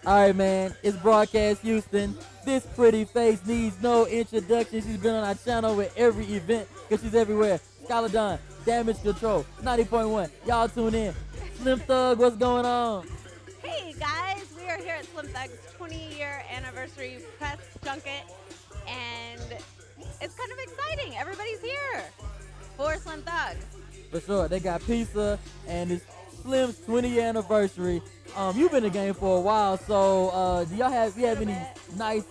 All right, man. It's Broadcast Houston. This pretty face needs no introduction. She's been on our channel with every event because she's everywhere. Skylar Dunn, Damage Control, 90.1. Y'all tune in. Slim Thug, what's going on? Hey guys, we are here at Slim Thug's 20-year anniversary press junket, and it's kind of exciting. Everybody's here for Slim Thug. For sure. They got pizza and it's Slim's 20th anniversary. You've been in the game for a while, so do you have any nice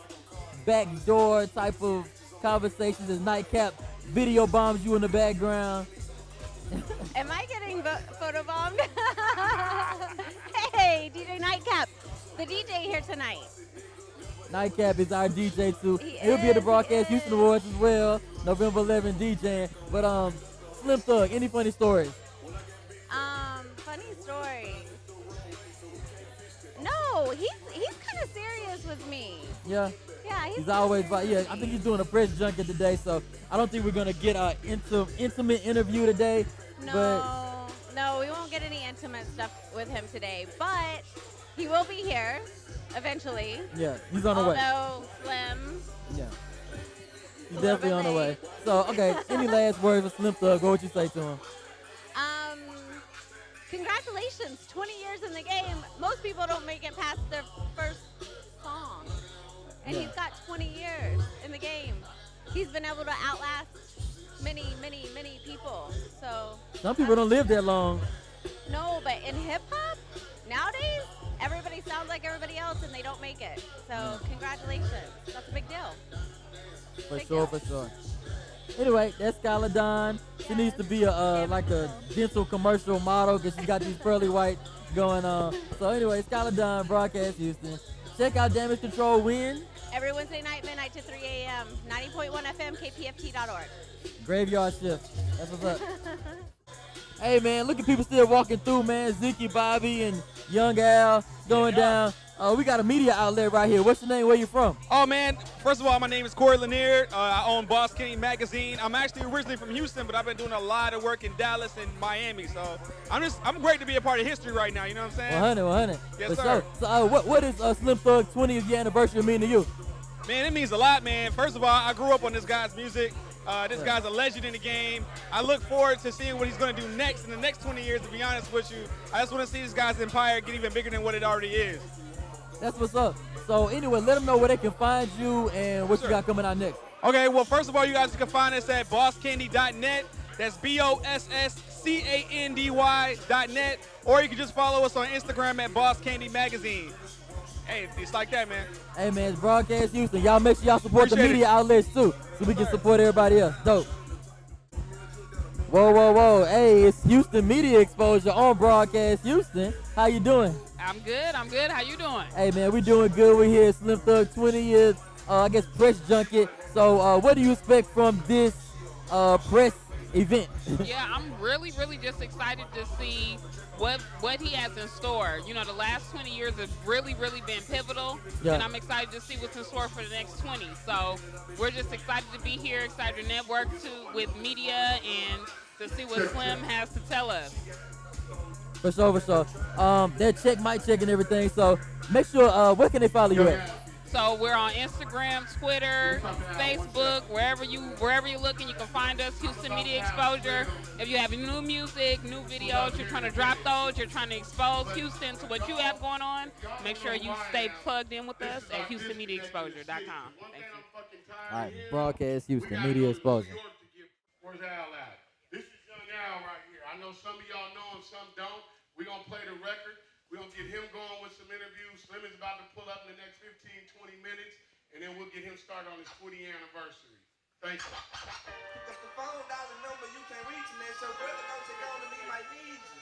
backdoor type of conversations as Nightcap video bombs you in the background? Am I getting photobombed? Hey, DJ Nightcap, the DJ here tonight. Nightcap is our DJ too. He He'll be at the is, he Broadcast Houston is. Awards as well, November 11th DJing. But Slim Thug, any funny stories? Funny story. No, he's kind of serious with me. Yeah. Yeah, He's always, yeah, I think he's doing a press junket today, so I don't think we're going to get an intimate interview today. No, we won't get any intimate stuff with him today, but he will be here eventually. Yeah, he's on the way. Although Slim. Yeah. He's a little definitely bit on the way. late. So, okay, any last words for Slim Thug? What would you say to him? Um, Congratulations, 20 years in the game. Most people don't make it past their first song, and Yeah. he's got 20 years in the game. He's been able to outlast many people. So Some people don't live that long. no, but in hip hop nowadays, everybody sounds like everybody else, and they don't make it. So congratulations, that's a big deal. For Big sure, deal. for sure. Anyway, that's Skylar Dawn. She needs to be like a dental commercial model because she's got these pearly white going on. So anyway, Skylar Dawn, Broadcast Houston. Check out Damage Control when? Every Wednesday night, midnight to 3 a.m. 90.1 FM, kpft.org. Graveyard shift. That's what's up. Hey man, look at people still walking through, man. Ziki, Bobby, and Young Al going down. We got a media outlet right here. What's your name? Where you from? Oh man, first of all, my name is Corey Lanier. I own Boss Kenny Magazine. I'm actually originally from Houston, but I've been doing a lot of work in Dallas and Miami. So I'm great to be a part of history right now. You know what I'm saying? 100, 100. Yes, For sir. sure. So what is Slim Thug 20th year anniversary mean to you? Man, it means a lot, man. First of all, I grew up on this guy's music. This Yeah. guy's a legend in the game. I look forward to seeing what he's going to do next in the next 20 years, to be honest with you. I just want to see this guy's empire get even bigger than what it already is. That's what's up. So anyway, let them know where they can find you and what Sure. you got coming out next. Okay, well, first of all, you guys can find us at bosscandy.net. That's BOSSCANDY.net. Or you can just follow us on Instagram at Boss Candy Magazine. Hey, it's like that, man. Hey man, it's Broadcast Houston. Y'all make sure y'all support the Appreciate media it. outlets too, so we can support everybody else. Dope. Whoa. Hey, it's Houston Media Exposure on Broadcast Houston. How you doing? I'm good. How you doing? Hey man, we doing good. We're here at Slim Thug 20 years, I guess, press junket. So what do you expect from this press event? Yeah, I'm really just excited to see what he has in store. You know, the last 20 years have really been pivotal, Yeah. and I'm excited to see what's in store for the next 20. So we're just excited to be here, excited to network with media and to see what Slim has to tell us. For sure. That check, mic check and everything. So make sure, where can they follow you at? So we're on Instagram, Twitter, Facebook, wherever you're looking, you can find us, Houston Media Exposure. If you have new music, new videos, you're trying to drop those, you're trying to expose Houston to what you have going on, make sure you stay plugged in with us at HoustonMediaExposure.com. Thank you. All right, Broadcast Houston Media Exposure. Where's Al at? This is Young Al right here. I know some of y'all know him, some don't. We're going to play the record. We're going to get him going with some interviews. Slim is about to pull up in the next 15, 20 minutes, and then we'll get him started on his 40th anniversary. Thank you. If the phone dials a number you can't reach, man, so brother don't take on and he might need you.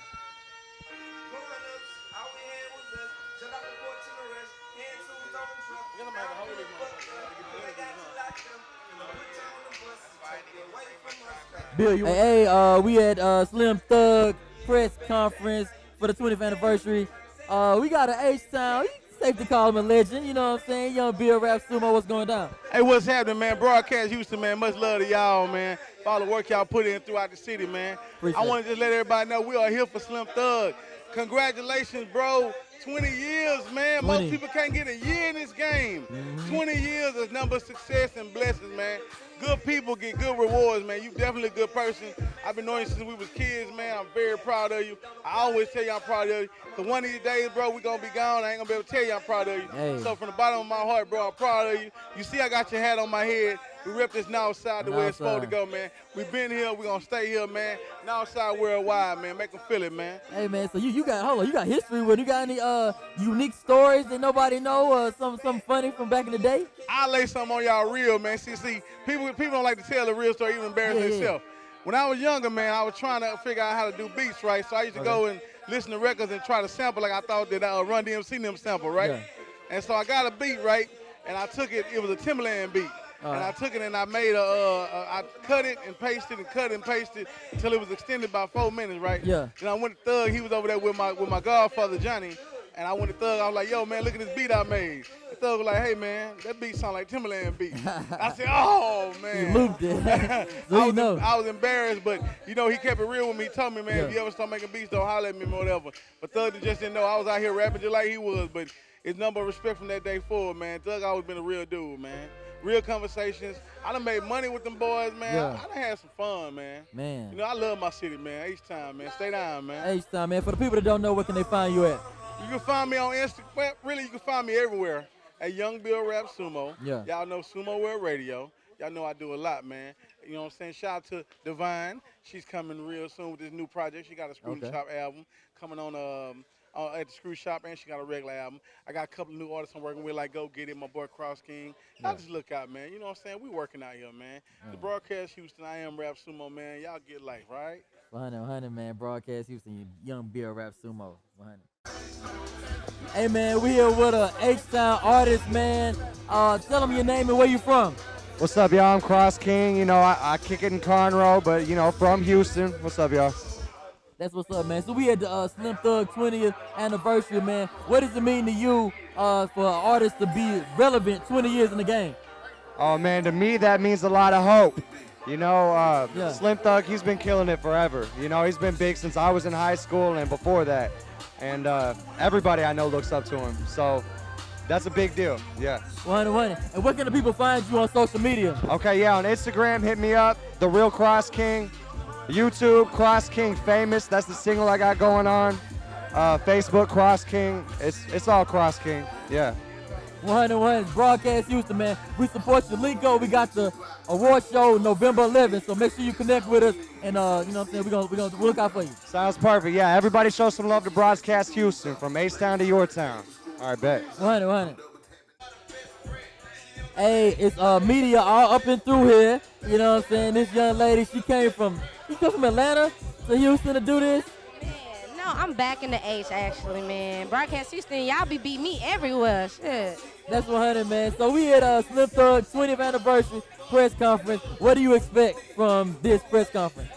Growing ups, all we had was us. Shut out the porch and the rest. Hand tools on the truck. Now we really fucked up. They got you locked up. Put you on the bus. Take you away from us. Bill, we at Slim Thug press conference for the 20th anniversary. We got an H-Town. Safe to call him a legend. You know what I'm saying? Young Bill Rap Sumo, what's going down? Hey, what's happening, man? Broadcast Houston, man. Much love to y'all, man. For all the work y'all put in throughout the city, man. Appreciate I want to just let everybody know we are here for Slim Thug. Congratulations, bro. 20 years, man. 20. Most people can't get a year in this game. 20 years is number of success and blessings, man. Good people get good rewards, man. You definitely a good person. I've been knowing you since we was kids, man. I'm very proud of you. I always tell you I'm proud of you. Because one of these days, bro, we going to be gone. I ain't going to be able to tell you I'm proud of you. Hey. So from the bottom of my heart, bro, I'm proud of you. You see I got your hat on my head. We rep this north side the way it's supposed to go, man. We been here. We going to stay here, man. North side worldwide, man. Make them feel it, man. Hey man, so you got hold on, you got history with you got any unique stories that nobody know something funny from back in the day? I'll lay something on y'all real, man. See, people don't like to tell the real story, even embarrass themselves. When I was younger, man, I was trying to figure out how to do beats, right? So I used to go and listen to records and try to sample like I thought that Run DMC them sample, right? Yeah. And so I got a beat, right? And I took it. It was a Timberland beat. And I took it and I made I cut it and pasted and cut and pasted until it was extended by 4 minutes, right? Yeah. Then I went to Thug. He was over there with my godfather Johnny, and I went to Thug. I was like, "Yo, man, look at this beat I made." And Thug was like, "Hey, man, that beat sound like Timberland beat." I said, "Oh, man." You looped it. So I was embarrassed, but you know he kept it real with me. He told me, man, if you ever start making beats, don't holler at me or whatever. But Thug just didn't know I was out here rapping just like he was. But it's number of respect from that day forward, man. Thug always been a real dude, man. Real conversations. I done made money with them boys, man. Yeah. I done had some fun, man. Man. You know, I love my city, man. H-Town, man. Stay down, man. H-Town, man. For the people that don't know, where can they find you at? You can find me on Instagram. Well, really, you can find me everywhere at Young Bill Rap Sumo. Yeah. Y'all know Sumo World Radio. Y'all know I do a lot, man. You know what I'm saying? Shout out to Divine. She's coming real soon with this new project. She got a Screw Shop album coming on at the Screw Shop, and she got a regular album. I got a couple of new artists I'm working with, like Go Get It, my boy Cross King. Y'all just look out, man. You know what I'm saying? We working out here, man. The broadcast Houston, I am Rap Sumo, man. Y'all get life, right? 100, man. Broadcast Houston, Young Bill Rap Sumo. 100. Hey, man, we here with a H-Town artist, man. Tell them your name and where you from. What's up, y'all? I'm Cross King. You know, I kick it in Conroe, but, you know, from Houston. What's up, y'all? That's what's up, man. So we had the Slim Thug 20th anniversary, man. What does it mean to you for an artist to be relevant 20 years in the game? Oh, man, to me, that means a lot of hope. You know, Slim Thug, he's been killing it forever. You know, he's been big since I was in high school and before that. And everybody I know looks up to him. So that's a big deal, yeah. 100. And where can the people find you on social media? Okay, yeah, on Instagram, hit me up, The Real Cross King. YouTube, Cross King Famous. That's the single I got going on. Facebook, Cross King. It's all Cross King. Yeah. 101 Broadcast Houston, man. We support your Linko. We got the award show November 11th, so make sure you connect with us. And you know what I'm saying? We're gonna look out for you. Sounds perfect. Yeah, everybody show some love to Broadcast Houston from H-Town to your town. All right, bet. 100. Hey, it's media all up and through here. You know what I'm saying? This young lady, she came from Atlanta to Houston to do this. Man, no, I'm back in the H actually, man. Broadcast Houston, y'all be beat me everywhere. Shit. That's 100, man. So we had Slim Thug 20th anniversary press conference. What do you expect from this press conference?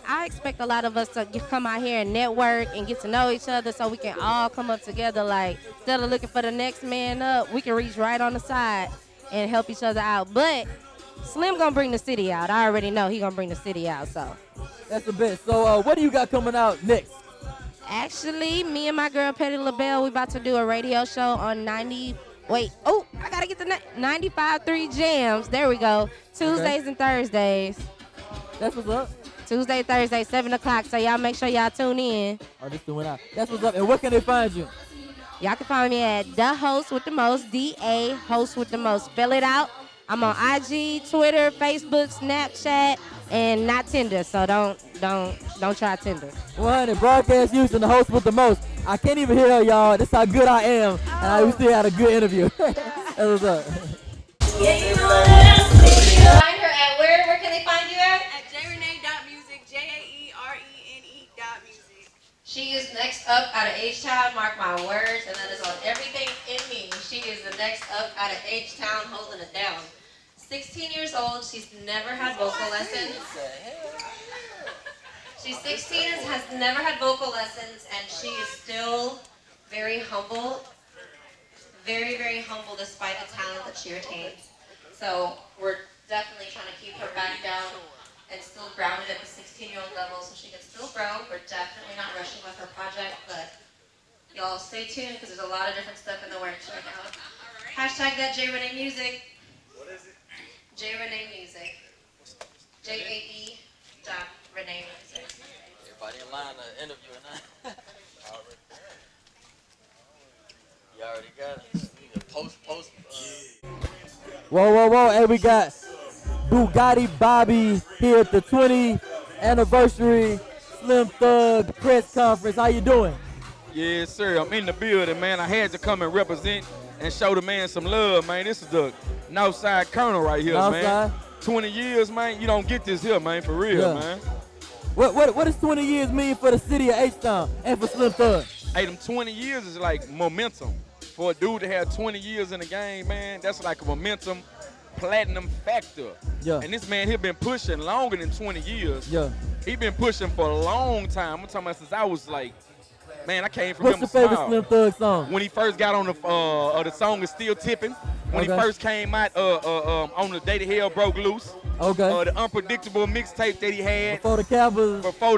I expect a lot of us to come out here and network and get to know each other so we can all come up together. Like, instead of looking for the next man up, we can reach right on the side and help each other out. But Slim gonna bring the city out. I already know he gonna bring the city out, so. That's the best. So what do you got coming out next? Actually, me and my girl Petty LaBelle, we about to do a radio show on 95.3 Jams. There we go. Tuesdays and Thursdays. That's what's up. Tuesday, Thursday, 7 o'clock. So y'all make sure y'all tune in. Oh, this one out. That's what's up. And where can they find you? Y'all can find me at The Host with the Most, DA Host with the Most. Spell it out. I'm on IG, Twitter, Facebook, Snapchat, and not Tinder. So don't try Tinder. 100 Broadcast Houston, the host with the most. I can't even hear her, y'all. That's how good I am. And we still had a good interview. That was up. Find her at where? Where can they find you at? At jrenee.music, JAERENE.music. She is next up out of H-Town, mark my words, and that is on everything in me. She is the next up out of H-Town, holding it down. 16 years old, she's never had vocal lessons. She's 16 and has never had vocal lessons, and she is still very humble, very, very humble despite the talent that she retains. So we're definitely trying to keep her back down and still grounded at the 16-year-old level so she can still grow. We're definitely not rushing with her project, but Y'all stay tuned because there's a lot of different stuff in the works right now. Hashtag that J Renee Music. What is it? J Renee Music. JAE dot Renee Music. Everybody in line to interview and you already got it. Post. Whoa. Hey, we got Bugatti Bobby here at the 20th anniversary Slim Thug press conference. How you doing? Yes, sir. I'm in the building, man. I had to come and represent and show the man some love, man. This is the Northside Colonel right here, man. 20 years, man. You don't get this here, man, for real, man. What does 20 years mean for the city of H-Town and for Slim Thug? Hey, them 20 years is like momentum. For a dude to have 20 years in the game, man, that's like a momentum platinum factor. Yeah. And this man here been pushing longer than 20 years. Yeah. He been pushing for a long time. I'm talking about since I was like, man, I came from him. What's your favorite Slim Thug song? When he first got on the song is Still Tipping. When he first came out on the Day the Hell Broke Loose. Okay. The Unpredictable mixtape that he had. Before the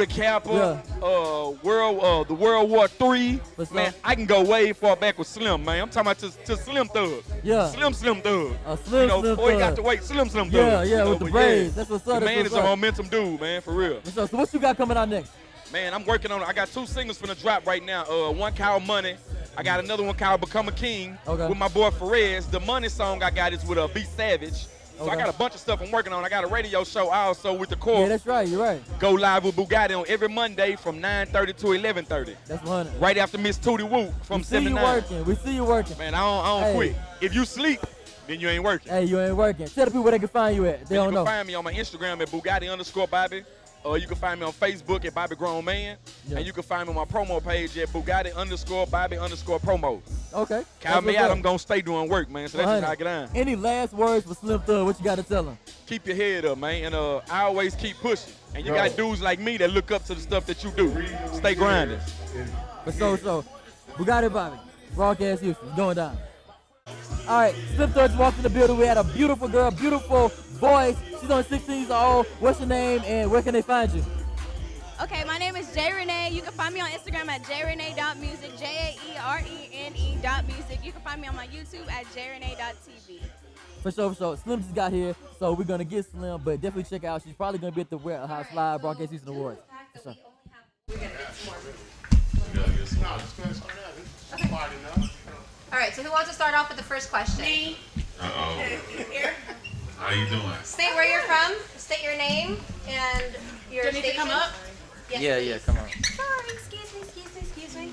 Kappa. The World War III. Man, I can go way far back with Slim, man. I'm talking about to Slim Thug. Yeah. Slim Thug. Slim before he got to wait, Slim Thug. Yeah, with the braids. That's what's up. The man is a momentum dude, man, for real. So what you got coming out next? Man, I'm working on it. I got 2 singles finna drop right now. One called Money. I got another one called Become a King with my boy Perez. The Money song I got is with B Savage. So I got a bunch of stuff I'm working on. I got a radio show also with the core. Yeah, that's right. You're right. Go live with Bugatti on every Monday from 9:30 to 11:30. That's 100. Right after Miss Tootie Woo from 7 to 9. We see you working. Man, I don't quit. If you sleep, then you ain't working. Hey, you ain't working. Tell the people where they can find you at. They don't know. You can find me on my Instagram at Bugatti_Bobby. Or you can find me on Facebook at Bobby Grown Man. Yeah. And you can find me on my promo page at Bugatti_Bobby_promo. Okay. Call me out. I'm going to stay doing work, man. So that's just how I get on. Any last words for Slim Thug? What you got to tell him? Keep your head up, man. And I always keep pushing. And you got dudes like me that look up to the stuff that you do. Stay grinding. But so, Bugatti Bobby, Broadcast Houston, going down. All right, Slim Thug walked in the building. We had a beautiful girl, beautiful voice. She's only 16 years old. What's your name and where can they find you? Okay, my name is J Renee. You can find me on Instagram at jrenee.music, JAERENE.music. You can find me on my YouTube at jrenee.tv. For sure. Slim just got here, so we're gonna get Slim, but definitely check out. She's probably gonna be at the Warehouse Live Broadcast Houston Awards. For sure. All right, so who wants to start off with the first question? Me. Uh-oh. Here. How you doing? State where you're from, state your name, and your Do I need to come up? Yes, Yeah, come on. Sorry, excuse me.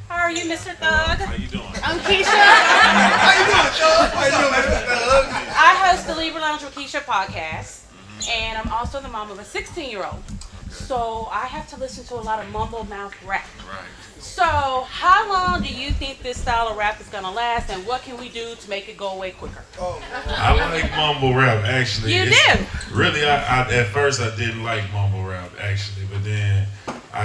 How are you, Mr. Thug? How you doing? I'm Keisha. How you doing, Thug? How you doing, Thug? I host the Libra Lounge with Keisha podcast, and I'm also the mom of a 16-year-old. So I have to listen to a lot of mumble mouth rap. Right. So how long do you think this style of rap is gonna last, and what can we do to make it go away quicker? I like mumble rap, actually. You do? Really, I at first I didn't like mumble rap, actually, but then I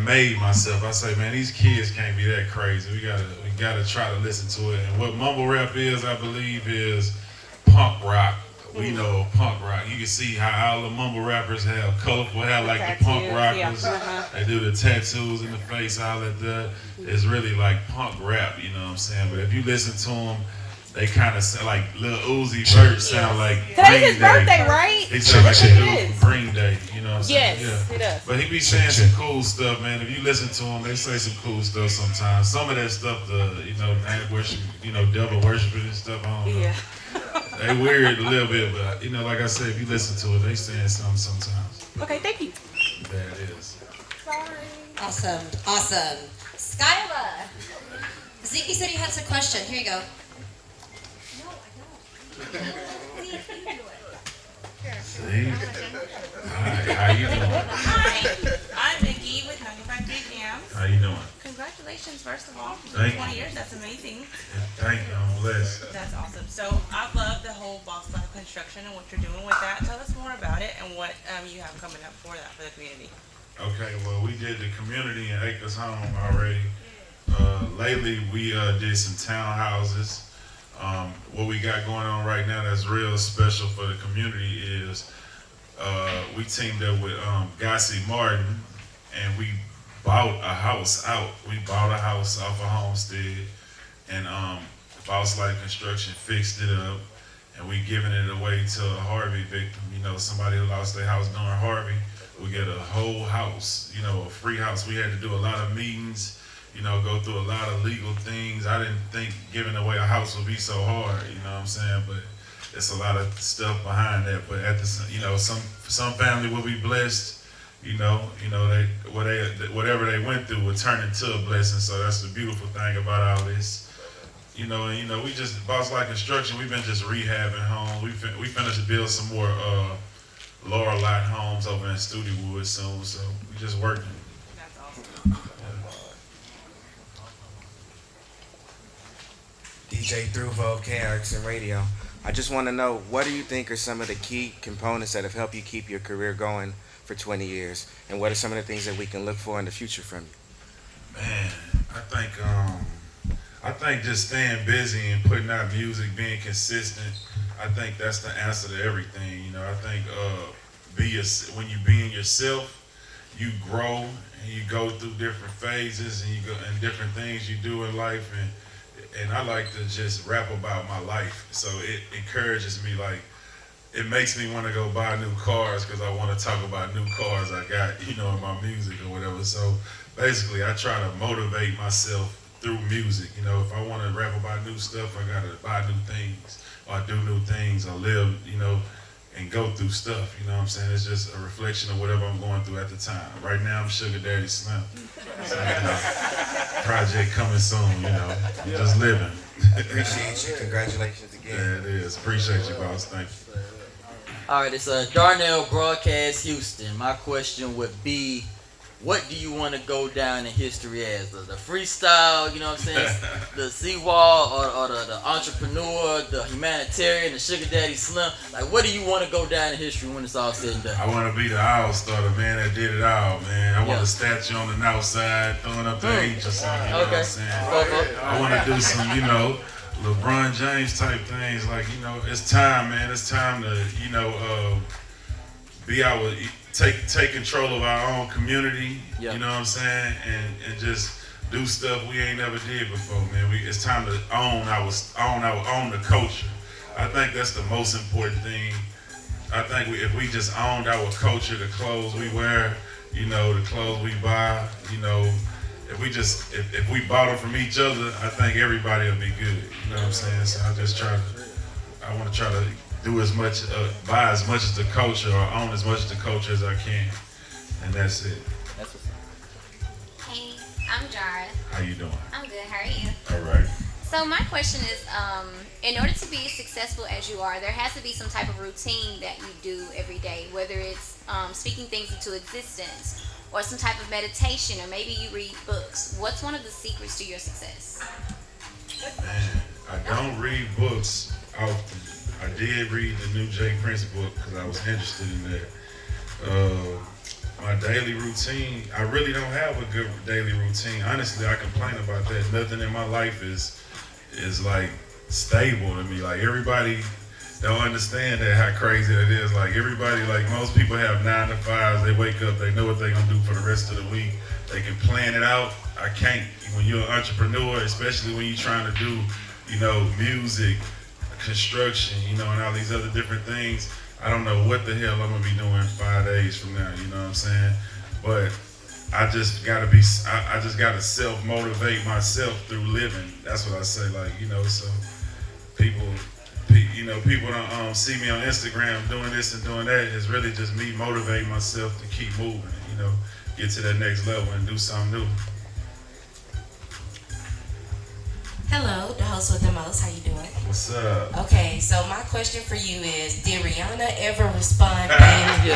made myself. I say, man, these kids can't be that crazy. We gotta try to listen to it. And what mumble rap is, I believe, is punk rock. We know punk rock. You can see how all the mumble rappers have colorful hair like the punk rockers. Yeah. They do the tattoos in the face, all that. It's really like punk rap, you know what I'm saying? But if you listen to them, they kind of sound like Lil Uzi Vert sound like Today's his birthday, right? They sound like a dude from Green Day, you know what I'm saying? Yes, it does. But he be saying some cool stuff, man. If you listen to him, they say some cool stuff sometimes. Some of that stuff, man worship, devil worshiping and stuff, I don't know. Yeah. They weird a little bit, but like I said, if you listen to it, they saying something sometimes. Okay, thank you. There it is. Awesome. Skyla. Zeke said you had some question. Here you go. No, I don't. See? Hi, how you doing? Hi, I'm Nicki with 95.3 Jams. How you doing? Congratulations, first of all. Thank 20 you. years, that's amazing. Thank you, I'm blessed. That's awesome. So I love the whole Boss Life construction and what you're doing with that. Tell us more about it and what you have coming up for that for the community. Okay, well, we did the community in Acres Home already. Lately, we did some townhouses. What we got going on right now that's real special for the community is we teamed up with Gossie Martin, and we bought a house out. We bought a house off a homestead, and Boss Life Construction fixed it up, and we giving it away to a Harvey victim. You know, somebody who lost their house during Harvey. We get a whole house, you know, a free house. We had to do a lot of meetings, you know, go through a lot of legal things. I didn't think giving away a house would be so hard, you know what I'm saying? But it's a lot of stuff behind that. But at the, you know, some family will be blessed, you know, they whatever they went through will turn into a blessing. So that's the beautiful thing about all this. You know, and we just, Boss Life Construction, we've been just rehabbing homes. We finished to build some more Laurel Lot homes over in Studewood soon, so we just working. That's awesome. DJ Thruvo, KRX and Radio. I just want to know, what do you think are some of the key components that have helped you keep your career going for 20 years? And what are some of the things that we can look for in the future from you? Man, I think just staying busy and putting out music, being consistent, I think that's the answer to everything. You know, I think when you being yourself, you grow and you go through different phases and different things you do in life, and I like to just rap about my life. So it encourages me, like, it makes me want to go buy new cars because I want to talk about new cars I got, you know, in my music or whatever. So basically, I try to motivate myself through music. You know, if I want to rap about new stuff, I gotta buy new things, or do new things, or live, you know, and go through stuff. You know what I'm saying? It's just a reflection of whatever I'm going through at the time. Right now, I'm Sugar Daddy Slim. So, you know, project coming soon. You know, I'm just living. Appreciate you. Congratulations again. Yeah, it is. Appreciate you, boss. Thank you. All right, it's Darnell Broadcast Houston. My question would be, what do you want to go down in history as? The freestyle, you know what I'm saying? The Seawall, or the entrepreneur, the humanitarian, the Sugar Daddy Slim? Like, what do you want to go down in history when it's all said and done? I want to be the all-star, the man that did it all, man. I want a statue on the north side, throwing up the H or something, you know what I'm saying? I want to do some, you know, LeBron James type things. Like, you know, it's time, man. It's time to, you know, be our... Take control of our own community, you know what I'm saying, and just do stuff we ain't never did before, man. It's time to own the culture. I think that's the most important thing. I think if we just owned our culture, the clothes we wear, you know, the clothes we buy, you know, if we bought them from each other, I think everybody will be good. You know what I'm saying? So I want to try to do as much, buy as much of the culture, or own as much of the culture as I can, and that's it. That's what's up. Hey, I'm Jara. How you doing? I'm good. How are you? All right. So my question is, in order to be as successful as you are, there has to be some type of routine that you do every day, whether it's speaking things into existence, or some type of meditation, or maybe you read books. What's one of the secrets to your success? Man, I don't read books often. I did read the new Jay Prince book because I was interested in that. My daily routine, I really don't have a good daily routine. Honestly, I complain about that. Nothing in my life is like stable to me. Like, everybody don't understand that, how crazy that is. Like, everybody, like, most people have 9 to 5s. They wake up, they know what they're gonna do for the rest of the week. They can plan it out. I can't. When you're an entrepreneur, especially when you're trying to do, you know, music, construction, you know, and all these other different things, I don't know what the hell I'm gonna be doing 5 days from now, you know what I'm saying? But I just gotta self-motivate myself through living. That's what I say, like, you know, so people don't see me on Instagram doing this and doing that. It's really just me motivating myself to keep moving, you know, get to that next level and do something new. Hello, the host with the most. How you doing? What's up? Okay, so my question for you is, did Rihanna ever respond to the DM?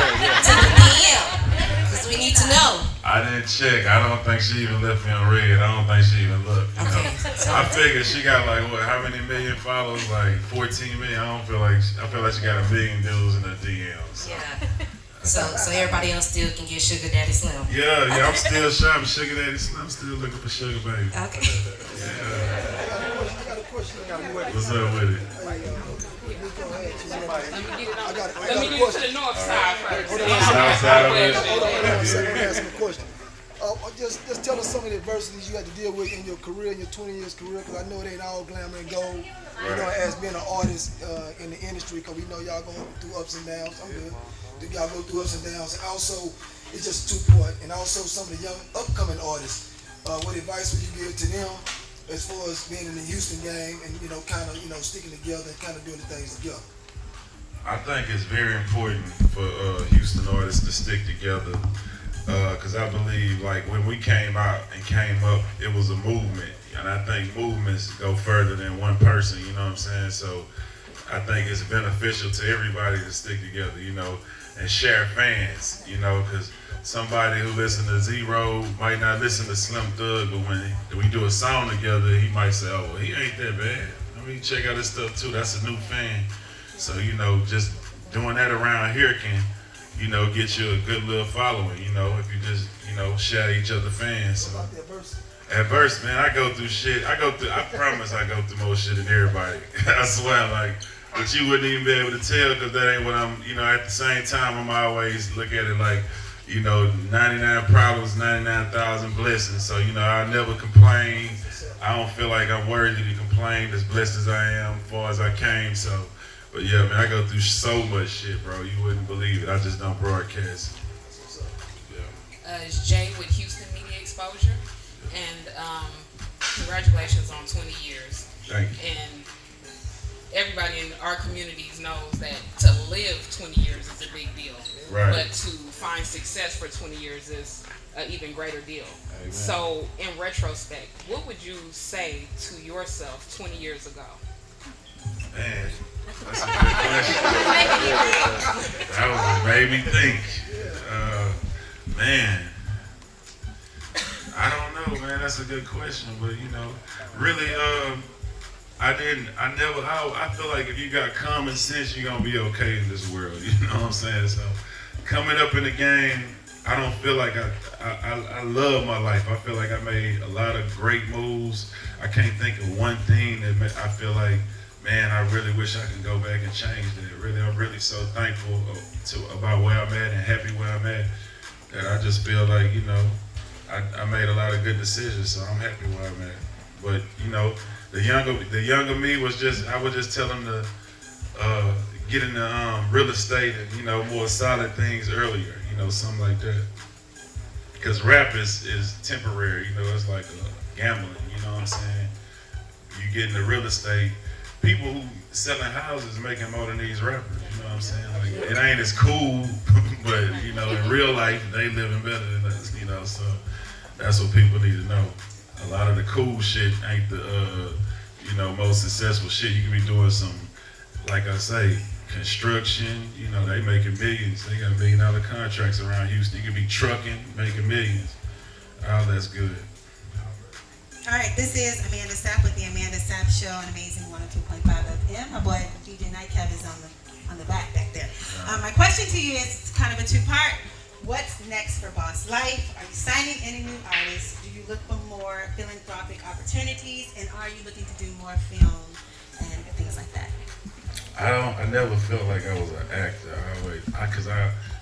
Because we need to know. I didn't check. I don't think she even left me on red. I don't think she even looked. You know? I figured she got like, what, how many million followers? Like 14 million. I feel like she got 1 million dudes in her DMs. Yeah. So everybody else still can get Sugar Daddy Slim. Yeah, I'm still shopping Sugar Daddy Slim. I'm still looking for Sugar Baby. Okay. Yeah. What's up with it? Let me get it to the north side first. Hold on. Hold on. Let me ask him a question. just tell us some of the adversities you had to deal with in your career, in your 20 years career, because I know it ain't all glamour and gold. You know, as being an artist in the industry, because we know y'all going through ups and downs. I'm good. Y'all go through ups and downs. And also, it's just 2 point. And also some of the young upcoming artists. What advice would you give to them as far as being in the Houston game and, you know, kind of, you know, sticking together and kind of doing the things together? I think it's very important for Houston artists to stick together because I believe like when we came out and came up, it was a movement. And I think movements go further than one person, you know what I'm saying? So I think it's beneficial to everybody to stick together, you know, and share fans, you know, because somebody who listens to Zero might not listen to Slim Thug, but when we do a song together, he might say, oh, well, he ain't that bad. I mean, check out his stuff too. That's a new fan. So, you know, just doing that around here can, you know, get you a good little following, you know, if you just, you know, share each other fans. So, adverse, man, I go through shit. I promise I go through more shit than everybody. I swear, like, but you wouldn't even be able to tell because that ain't what I'm, you know, at the same time, I'm always look at it like, you know, 99 problems, 99,000 blessings. So, you know, I never complain. I don't feel like I'm worthy to complain, as blessed as I am, as far as I came. So, but yeah, man, I go through so much shit, bro. You wouldn't believe it. I just don't broadcast. It's Jay with Houston Media Exposure. And congratulations on 20 years. Thank you. And everybody in our communities knows that to live 20 years is a big deal. Right. But to find success for 20 years is an even greater deal. Amen. So in retrospect, what would you say to yourself 20 years ago? Man, that's a good question. That was what made me think. Man, I don't know, man. That's a good question, but you know, really, I feel like if you got common sense, you're gonna be okay in this world. You know what I'm saying? So, coming up in the game, I don't feel like I love my life. I feel like I made a lot of great moves. I can't think of one thing that I feel like, man, I really wish I could go back and change that. Really, I'm really so thankful about where I'm at and happy where I'm at that I just feel like, you know, I made a lot of good decisions, so I'm happy where I'm at. But you know, the younger me was I would just tell him to get into real estate and, you know, more solid things earlier, you know, something like that. Because rap is temporary, you know, it's like gambling, you know what I'm saying? You get into real estate, people who selling houses making more than these rappers, you know what I'm saying? Like, it ain't as cool, but you know, in real life, they living better than us, you know, so that's what people need to know. A lot of the cool shit ain't the, you know, most successful shit. You can be doing some, like I say, construction, you know, they making millions. They got $1 million contracts around Houston. You can be trucking, making millions. All that's good. All right, this is Amanda Sapp with the Amanda Sapp Show on Amazing 102.5 FM. My boy DJ Nightcap is on the back there. My question to you is kind of a two-part. What's next for Boss Life? Are you signing any new artists? Do you look for more philanthropic opportunities? And are you looking to do more film and things like that? I never felt like I was an actor. Cause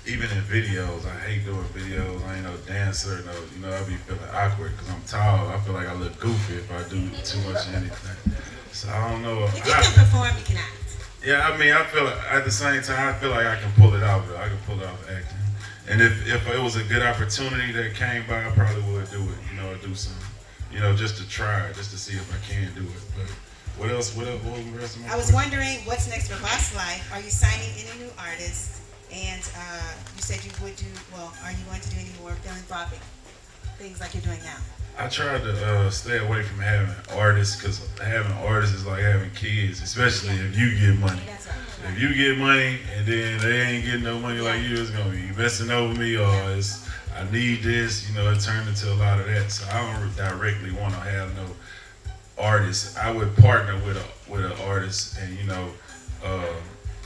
even in videos, I hate doing videos. I ain't no dancer, you know, I be feeling awkward because I'm tall. I feel like I look goofy if I do too much of anything. So I don't know. If you can perform, you can act. Yeah, I mean, I feel like, at the same time, I feel like I can pull it off. I can pull it off acting. And if it was a good opportunity that came by, I probably would do it, you know, or do something, you know, just to try, just to see if I can do it. But what else? What was the rest of my I was wondering, what's next for Boss Life? Are you signing any new artists? And you said you would do, well, are you going to do any more philanthropic things like you're doing now? I tried to stay away from having artists because having artists is like having kids, especially if you get money. That's right. If you get money and then they ain't getting no money like you, it's gonna be messing over me, or it's I need this, you know, it turned into a lot of that. So I don't directly want to have no artists. I would partner with an artist and, you know,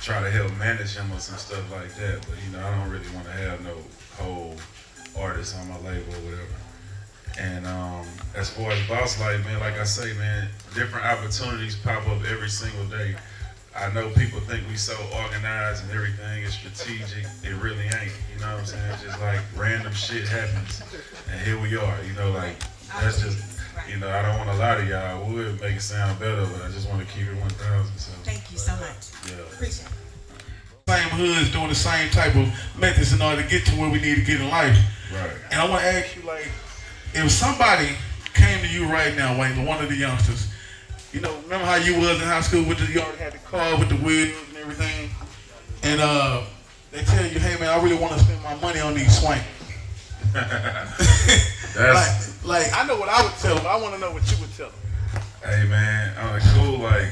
try to help manage him or some stuff like that. But, you know, I don't really want to have no whole artist on my label or whatever. And as far as Boss Life, man, like I say, man, different opportunities pop up every single day. I know people think we so organized and everything is strategic. It really ain't, you know what I'm saying? Just like random shit happens. and here we are. You know, like that's just. You know, I don't want to lie to y'all. I would make it sound better, but I just want to keep it 1,000. So. Thank you so much. Yeah. Appreciate it. Same hoods doing the same type of methods in order to get to where we need to get in life. Right. And I want to ask you, like, if somebody came to you right now, Wayne, one of the youngsters, you know, remember how you was in high school with you already had the car with the wheels and everything, and they tell you, hey man, I really want to spend my money on these swanks. like I know what I would tell them. I want to know what you would tell them. Hey man, on a cool, like,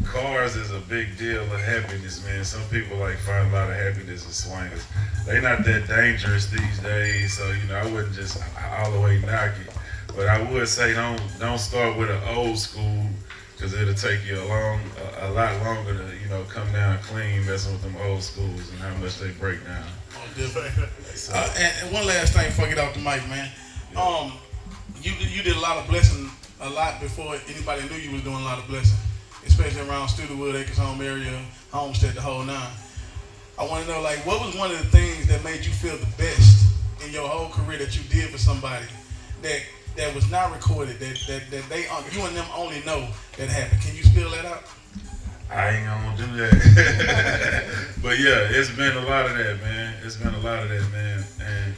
cars is a big deal of happiness, man. Some people like find a lot of happiness in swingers. They not that dangerous these days, so you know I wouldn't just all the way knock it. But I would say don't start with an old school, because it'll take you a lot longer to, you know, come down clean messing with them old schools and how much they break down. So, and one last thing before I get off the mic, man. You did a lot of blessing a lot before anybody knew you was doing a lot of blessing, especially around Studewood, Acres Home area, Homestead, the whole nine. I want to know, like, what was one of the things that made you feel the best in your whole career that you did for somebody that was not recorded, that they you and them only know that happened? Can you spill that out? I ain't gonna do that. But yeah, it's been a lot of that, man. It's been a lot of that, man. And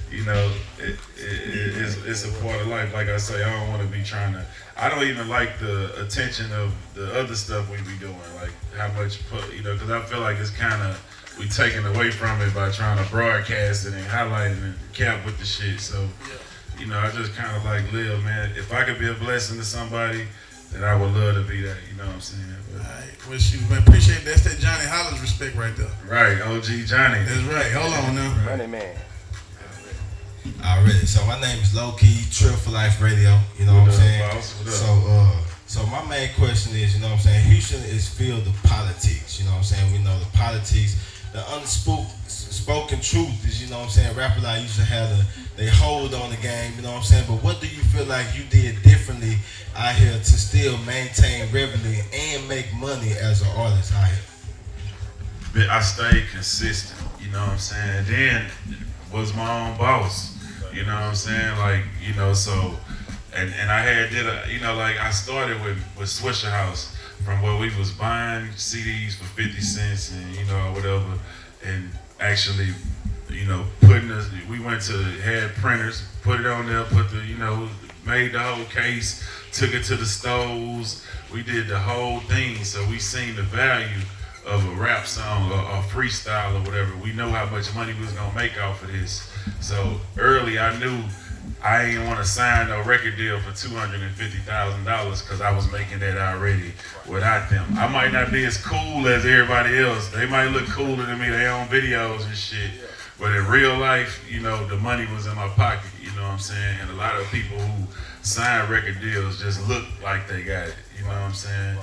you know, it's a part of life. Like I say, I don't want to be trying to. I don't even like the attention of the other stuff we be doing, like how much, you know, because I feel like it's kind of we taken away from it by trying to broadcast it and highlight it and cap with the shit. So, you know, I just kind of like live, man. If I could be a blessing to somebody, then I would love to be that. You know what I'm saying? But, all right, well, shoot, man, appreciate that. That's that Johnny Hollins respect right there. Right, OG Johnny. That's right. Hold on now. Money man. Already. So my name is Low Key, Trill for Life Radio. You know what I'm saying? So my main question is, you know what I'm saying, Houston is filled with politics. You know what I'm saying? We know the politics, the unspoken truth is, you know what I'm saying, rappers I used to have they hold on the game, you know what I'm saying? But what do you feel like you did differently out here to still maintain revenue and make money as an artist out here? I stayed consistent, you know what I'm saying? Then was my own boss, you know what I'm saying? Like, you know, so, and I you know, like I started with Swisher House from where we was buying CDs for 50 cents and, you know, whatever, and actually, you know, we went to, had printers, put it on there, you know, made the whole case, took it to the stores, we did the whole thing, so we seen the value of a rap song or a freestyle or whatever. We know how much money we was gonna make off of this. So early I knew I didn't want to sign no record deal for $250,000 because I was making that already without them. I might not be as cool as everybody else. They might look cooler than me, they own videos and shit. But in real life, you know, the money was in my pocket, you know what I'm saying? And a lot of people who sign record deals just look like they got it, you know what I'm saying?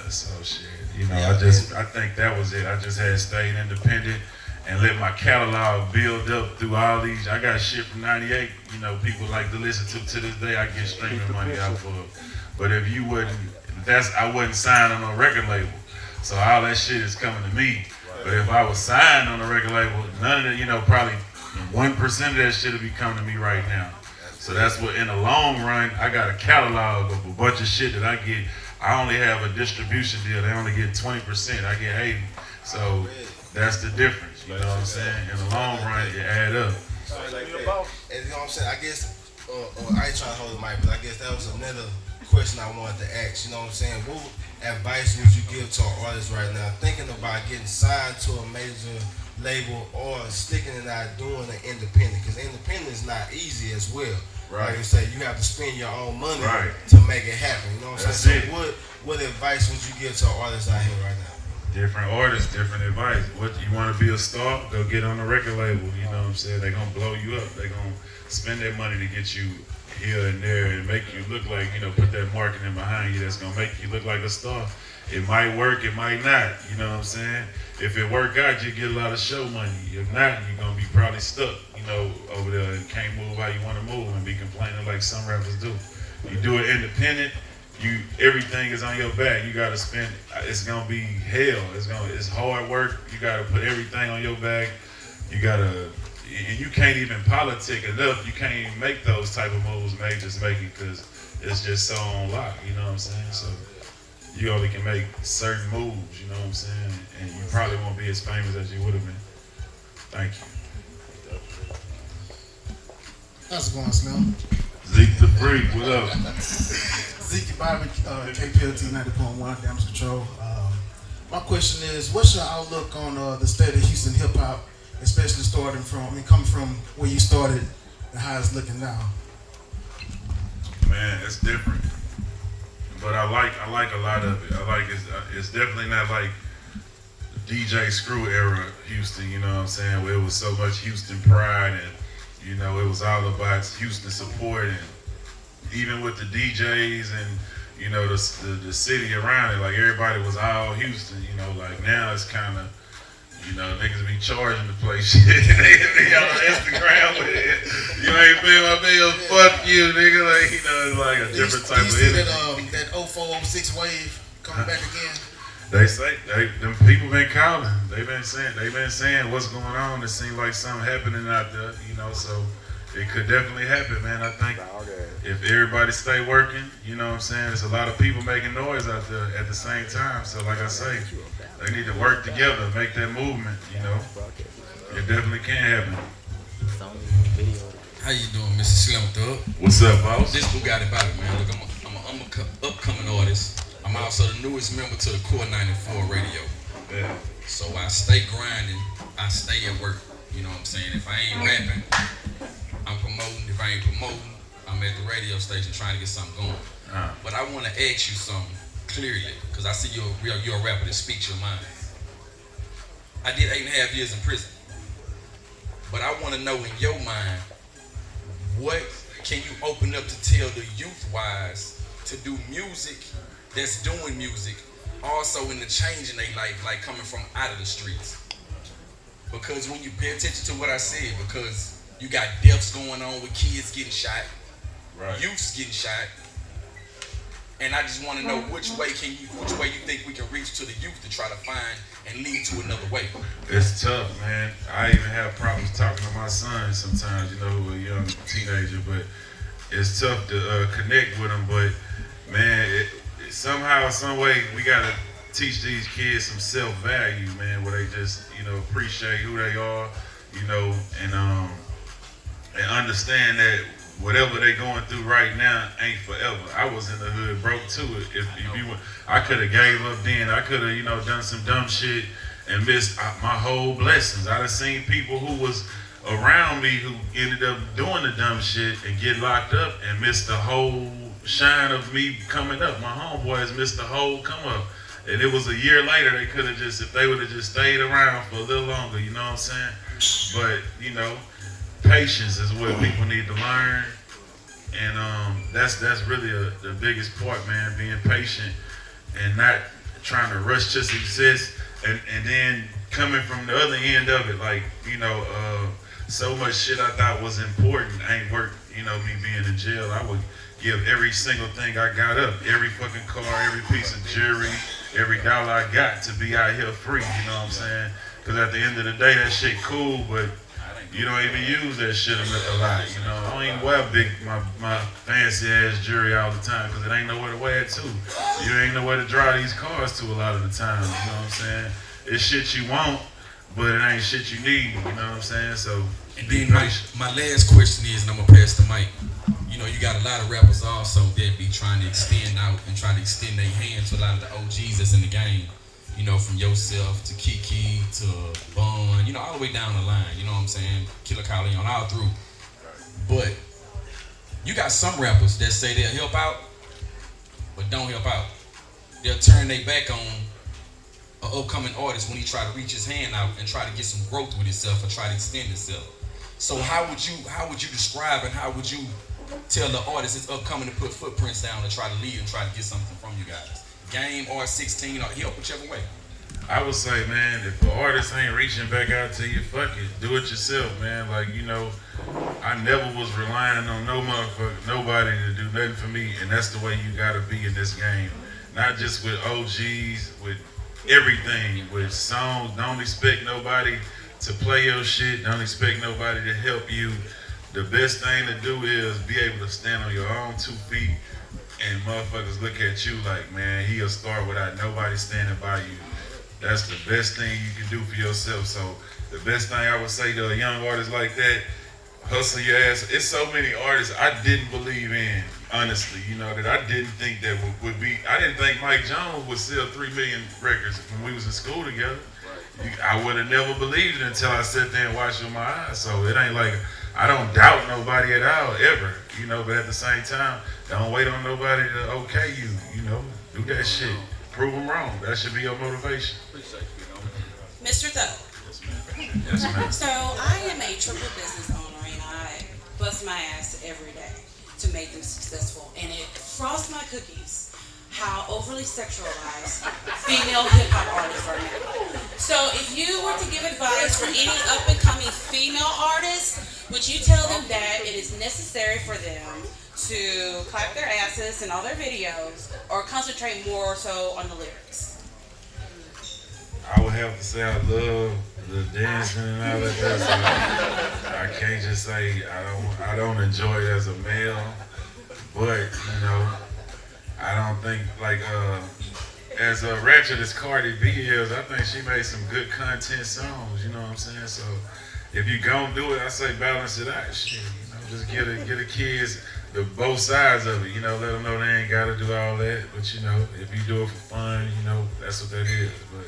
So shit, you know, I think that was it. I just had stayed independent and let my catalog build up through all these. I got shit from '98, you know, people like to listen to this day. I get streaming money out for it. But if you wouldn't, I wouldn't sign on a record label. So all that shit is coming to me. But if I was signed on a record label, none of it, you know, probably 1% of that shit would be coming to me right now. So that's what, in the long run, I got a catalog of a bunch of shit that I get. I only have a distribution deal. They only get 20%. I get 80. So that's the difference. You know what I'm saying? In the long run, it add up. And you know what I'm saying? I guess, I ain't trying to hold the mic, but I guess that was another question I wanted to ask. You know what I'm saying? What advice would you give to an artist right now thinking about getting signed to a major label or sticking it out doing an independent? Because independent is not easy as well. Right. Like you say, you have to spend your own money to make it happen. You know what I'm saying? So what advice would you give to an artist out here right now? Different artists, different advice. What you want to be a star? Go get on the record label. You know what I'm saying? They're gonna blow you up. They're gonna spend their money to get you here and there and make you look like, you know, put that marketing behind you that's gonna make you look like a star. It might work, it might not. You know what I'm saying? If it work out, you get a lot of show money. If not, you're gonna be probably stuck, you know, over there and can't move how you want to move and be complaining like some rappers do. You do it independent. Everything is on your back. You gotta spend. It's gonna be hell. It's hard work. You gotta put everything on your back. You gotta, and you can't even politic enough. You can't even make those type of moves Major's making because it's just so on lock. You know what I'm saying? So you only can make certain moves. You know what I'm saying? And you probably won't be as famous as you would have been. Thank you. How's it going, Slim? Zeke the Freak, what up? Zeke Bobby, KPLT 90.1, Damage Control. My question is, what's your outlook on the state of Houston hip hop, especially coming from where you started and how it's looking now? Man, it's different, but I like a lot of it. I like it's definitely not like DJ Screw era Houston. You know what I'm saying? Where it was so much Houston pride and you know it was all about Houston support and even with the DJs and you know the city around it, like everybody was all Houston. You know, like now it's kind of. You know, niggas be charging to play shit. Niggas be on Instagram with it. You ain't paying my bill, fuck you, nigga. Like, you know, it's like a different type of energy. That 0406 wave coming back again? They say, them people been calling. They been saying what's going on. It seems like something happening out there, you know, so it could definitely happen, man. I think if everybody stay working, you know what I'm saying, there's a lot of people making noise out there at the same time. So like I say, they need to work together, make that movement, you know. It definitely can happen. How you doing, Mr. Slim Thug? What's up, boss? This Bugatti Bobby, man. Look, I'm an upcoming artist. I'm also the newest member to the Core 94 radio. Yeah. So I stay grinding. I stay at work. You know what I'm saying? If I ain't rapping, I'm promoting. If I ain't promoting, I'm at the radio station trying to get something going. But I want to ask you something clearly, because I see you're a rapper that speaks your mind. I did 8.5 years in prison. But I want to know in your mind, what can you open up to tell the youth wise to do music that's doing music, also in the change in their life, like coming from out of the streets? Because when you pay attention to what I said, because you got deaths going on with kids getting shot, youths getting shot, and I just want to know which way you think we can reach to the youth to try to find and lead to another way. It's tough, man. I even have problems talking to my son sometimes, you know, who a young teenager, but it's tough to connect with him. But man, somehow, some way, we gotta teach these kids some self-value, man, where they just, you know, appreciate who they are, you know, and understand that whatever they going through right now ain't forever. I was in the hood broke too. If you, I could have gave up then. I could have, you know, done some dumb shit and missed my whole blessings. I done seen people who was around me who ended up doing the dumb shit and get locked up and missed the whole shine of me coming up. My homeboys missed the whole come up. And it was a year later, they could have just, if they would have just stayed around for a little longer, you know what I'm saying? But, you know, patience is what people need to learn. And that's really the biggest part, man, being patient and not trying to rush to success. And then coming from the other end of it, like, you know, so much shit I thought was important ain't worth, you know, me being in jail. I would give every single thing I got up, every fucking car, every piece of jewelry, every dollar I got to be out here free, you know what I'm saying? Because at the end of the day, that shit cool, but you don't even use that shit a lot, you know? I don't even wear my fancy ass jewelry all the time because it ain't nowhere to wear it to. You ain't nowhere to drive these cars to a lot of the time, you know what I'm saying? It's shit you want, but it ain't shit you need, you know what I'm saying? So, and then my last question is, and I'm gonna pass the mic. You know, you got a lot of rappers also that be trying to extend out and try to extend their hand to a lot of the OGs that's in the game. You know, from yourself to Kiki to Bun, you know, all the way down the line, you know what I'm saying? Killer Collie on all through. But you got some rappers that say they'll help out, but don't help out. They'll turn their back on an upcoming artist when he try to reach his hand out and try to get some growth with himself or try to extend himself. So how would you describe and how would you tell the artist it's upcoming to put footprints down and try to lead and try to get something from you guys? Game or 16 or help, whichever way. I would say, man, if the artist ain't reaching back out to you, fuck it. Do it yourself, man. Like, you know, I never was relying on nobody to do nothing for me, and that's the way you gotta be in this game. Not just with OGs, with everything, with songs. Don't expect nobody to play your shit. Don't expect nobody to help you. The best thing to do is be able to stand on your own 2 feet and motherfuckers look at you like, man, he'll start without nobody standing by you. That's the best thing you can do for yourself. So the best thing I would say to a young artist like that, hustle your ass. It's so many artists I didn't believe in, honestly, you know, that I didn't think that would be. I didn't think Mike Jones would sell 3 million records when we was in school together. I would have never believed it until I sat there and watched it with my eyes. So it ain't like I don't doubt nobody at all, ever, you know, but at the same time, don't wait on nobody to okay you, you know, do that shit. Prove them wrong. That should be your motivation. Mr. Thug. Yes, ma'am. So I am a triple business owner and I bust my ass every day to make them successful. And it frosts my cookies how overly sexualized female hip-hop artists are now. So if you were to give advice for any up-and-coming female artists, would you tell them that it is necessary for them to clap their asses in all their videos or concentrate more so on the lyrics? I would have to say I love the dancing and all that good stuff. I can't just say I don't enjoy it as a male, but you know, I don't think like as ratchet as Cardi B is, I think she made some good content songs. You know what I'm saying? So if you gon' do it, I say balance it out. Shit, you know, just get the kids both sides of it. You know, let them know they ain't gotta do all that. But you know, if you do it for fun, you know, that's what that is. But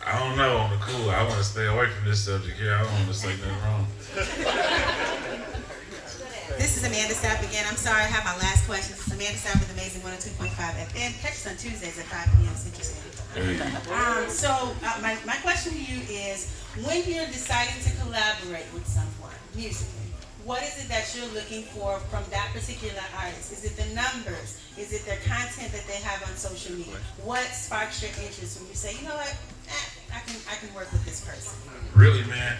I don't know on the cool. I want to stay away from this subject here. I don't want to say nothing wrong. This is Amanda Sapp again. I'm sorry, I have my last question. This is Amanda Sapp with Amazing 102.5 FM. Catch us on Tuesdays at 5 p.m. Central Standard Time. So my question to you is, when you're deciding to collaborate with someone musically, what is it that you're looking for from that particular artist? Is it the numbers? Is it their content that they have on social media? What sparks your interest when you say, you know what, I can work with this person? Really, man,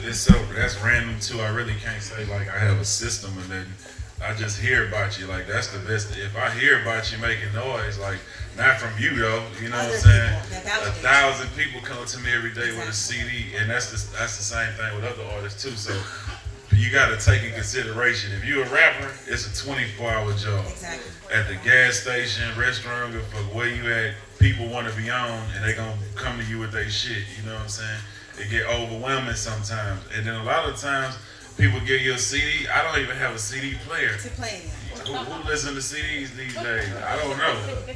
it's so, that's random too. I really can't say like I have a system and then I just hear about you. Like that's the best. If I hear about you making noise, like not from you though, you know what I'm saying? 1,000 people come to me every day with a CD, and that's the same thing with other artists too. So you got to take in consideration. If you're a rapper, it's a 24-hour job. Exactly. At the gas station, restaurant, for where you at, people want to be on, and they gonna come to you with their shit. You know what I'm saying? It get overwhelming sometimes, and then a lot of times people give you a CD. I don't even have a CD player. To play it. Who listen to CDs these days? I don't know.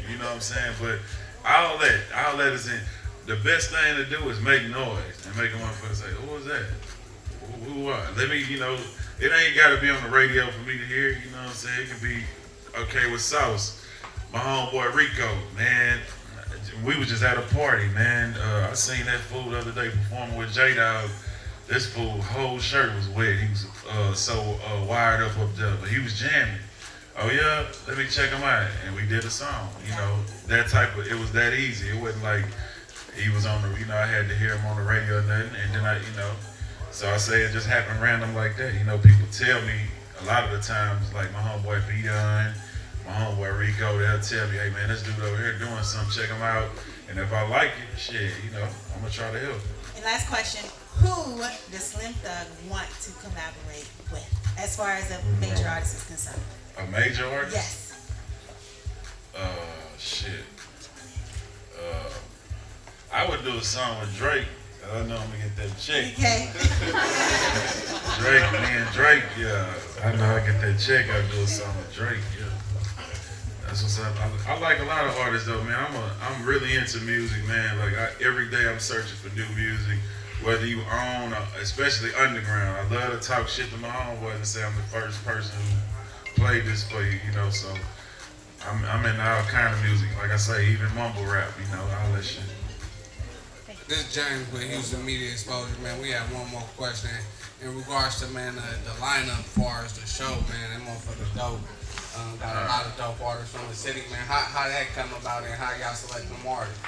You know what I'm saying? But all that is in. The best thing to do is make noise and make a motherfucker say, "Who was that? Who are?" Let me, you know, it ain't got to be on the radio for me to hear. You know what I'm saying? It can be okay with Sauce. My homeboy Rico, man. We was just at a party, man. I seen that fool the other day performing with J-Dog. This fool whole shirt was wet. He was so wired up there, but he was jamming. Oh yeah, let me check him out, and we did a song. You know, that type of. It was that easy. It wasn't like he was on the. You know, I had to hear him on the radio or nothing, and then you know. So I say it just happened random like that. You know, people tell me a lot of the times, like my homeboy Beyond, my homeboy Rico, they'll tell me, hey man, this dude over here doing something, check him out. And if I like it, shit, you know, I'm gonna try to help. And last question, who does Slim Thug want to collaborate with, as far as a major artist is concerned? A major artist? Yes. Shit. I would do a song with Drake. I know I'm gonna get that check. Okay. Drake, me and Drake, yeah. I know I get that check. I do a song with Drake, yeah. That's what's up. I like a lot of artists though, man. I'm really into music, man. Like every day I'm searching for new music, whether you own, especially underground. I love to talk shit to my homeboys and say I'm the first person who played this for you, you know. So I'm in all kind of music. Like I say, even mumble rap, you know, all that shit. This is James with Houston Media Exposure, man. We have one more question in regards to, man, the lineup as far as the show, man. That motherfucker's dope. Got a lot of dope artists from the city, man. How that come about and how y'all select them artists?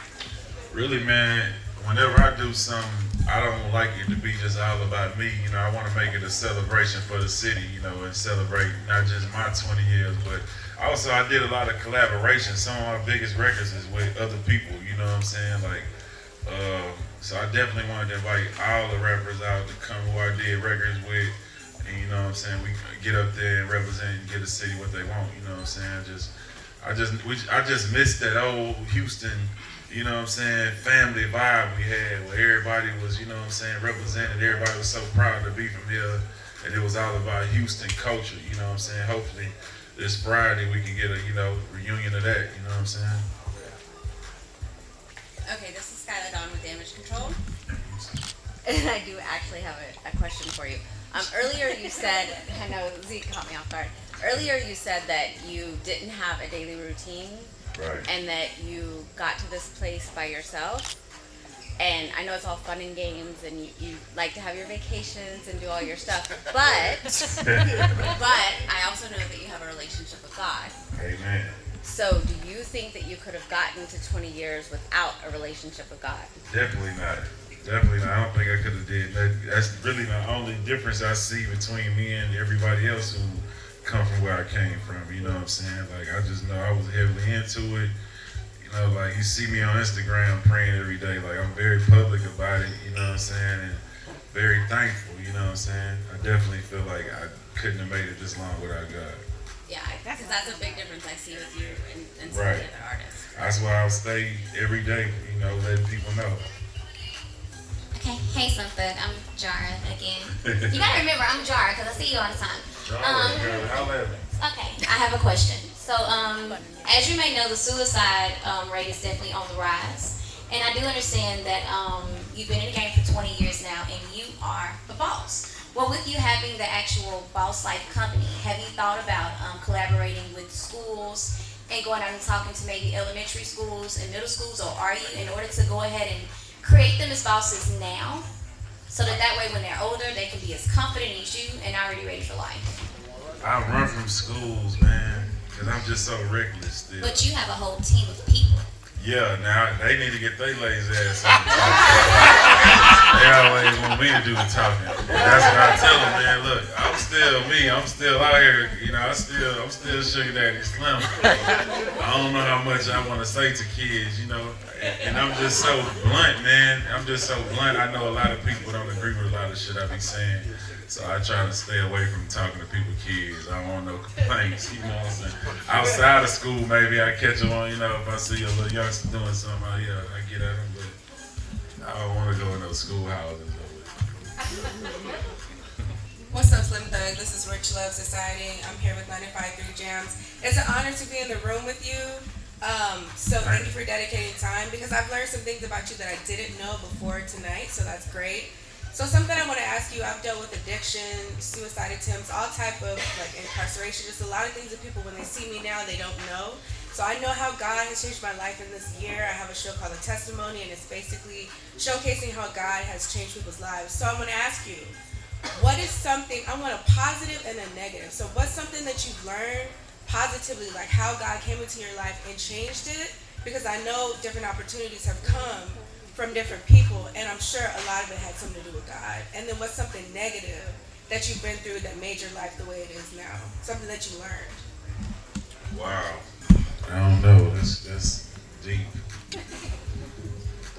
Really, man, whenever I do something, I don't like it to be just all about me. You know, I want to make it a celebration for the city, you know, and celebrate not just my 20 years, but also I did a lot of collaboration. Some of my biggest records is with other people, you know what I'm saying? Like, So I definitely wanted to invite all the rappers out to come who I did records with. And you know what I'm saying, we get up there and represent and get the city what they want, you know what I'm saying? I just missed that old Houston, you know what I'm saying, family vibe we had where everybody was, you know what I'm saying, represented. Everybody was so proud to be from here. And it was all about Houston culture, you know what I'm saying? Hopefully this Friday we can get a, reunion of that, you know what I'm saying? Okay, this is Skylar Dawn with Damage Control. And I do actually have a question for you. Earlier you said, I know Zeke caught me off guard. Earlier you said that you didn't have a daily routine. Right. And that you got to this place by yourself. And I know it's all fun and games and you like to have your vacations and do all your stuff. But I also know that you have a relationship with God. Amen. So do you think that you could have gotten to 20 years without a relationship with God? Definitely not. Definitely not. I don't think I could have did that. That's really the only difference I see between me and everybody else who come from where I came from. You know what I'm saying? Like, I just know I was heavily into it. You know, like, you see me on Instagram praying every day. Like, I'm very public about it, you know what I'm saying? And very thankful, you know what I'm saying? I definitely feel like I couldn't have made it this long without God. Yeah, because that's a big difference I see with you and some Right. of the other artists. That's why I'll stay every day, letting people know. Okay, hey Sunthug, I'm Jara again. You gotta remember, I'm Jara because I see you all the time. Okay, I have a question. So, as you may know, the suicide rate is definitely on the rise. And I do understand that you've been in the game for 20 years now and you are the boss. Well, with you having the actual Boss Life company, have you thought about collaborating with schools and going out and talking to maybe elementary schools and middle schools, or are you, in order to go ahead and create them as bosses now, so that way when they're older, they can be as confident as you and already ready for life? I run from schools, man, because I'm just so reckless still. But you have a whole team of people. Yeah, now they need to get their lazy ass on. They always want me to do the talking. That's what I tell them, man. Look, I'm still me. I'm still out here. I'm still Sugar Daddy Slim. I don't know how much I want to say to kids, and I'm just so blunt, man. I'm just so blunt. I know a lot of people don't agree with a lot of shit I be saying. So I try to stay away from talking to people's kids. I don't want no complaints, you know what I'm saying? Outside of school, maybe I catch them on, if I see a little youngster doing something out here, I get at them, but I don't want to go in those schoolhouses. What's up, Slim Thug? This is Rich Love Society. I'm here with 95.3 Jams. It's an honor to be in the room with you. So thank you for dedicating time, because I've learned some things about you that I didn't know before tonight, so that's great. So something I want to ask you, I've dealt with addiction, suicide attempts, all type of incarceration, just a lot of things that people, when they see me now, they don't know. So I know how God has changed my life in this year. I have a show called The Testimony, and it's basically showcasing how God has changed people's lives. So I want to ask you, what is something, I want a positive and a negative. So what's something that you've learned positively, like how God came into your life and changed it? Because I know different opportunities have come from different people, and I'm sure a lot of it had something to do with God. And then what's something negative that you've been through that made your life the way it is now? Something that you learned. Wow. I don't know. That's deep.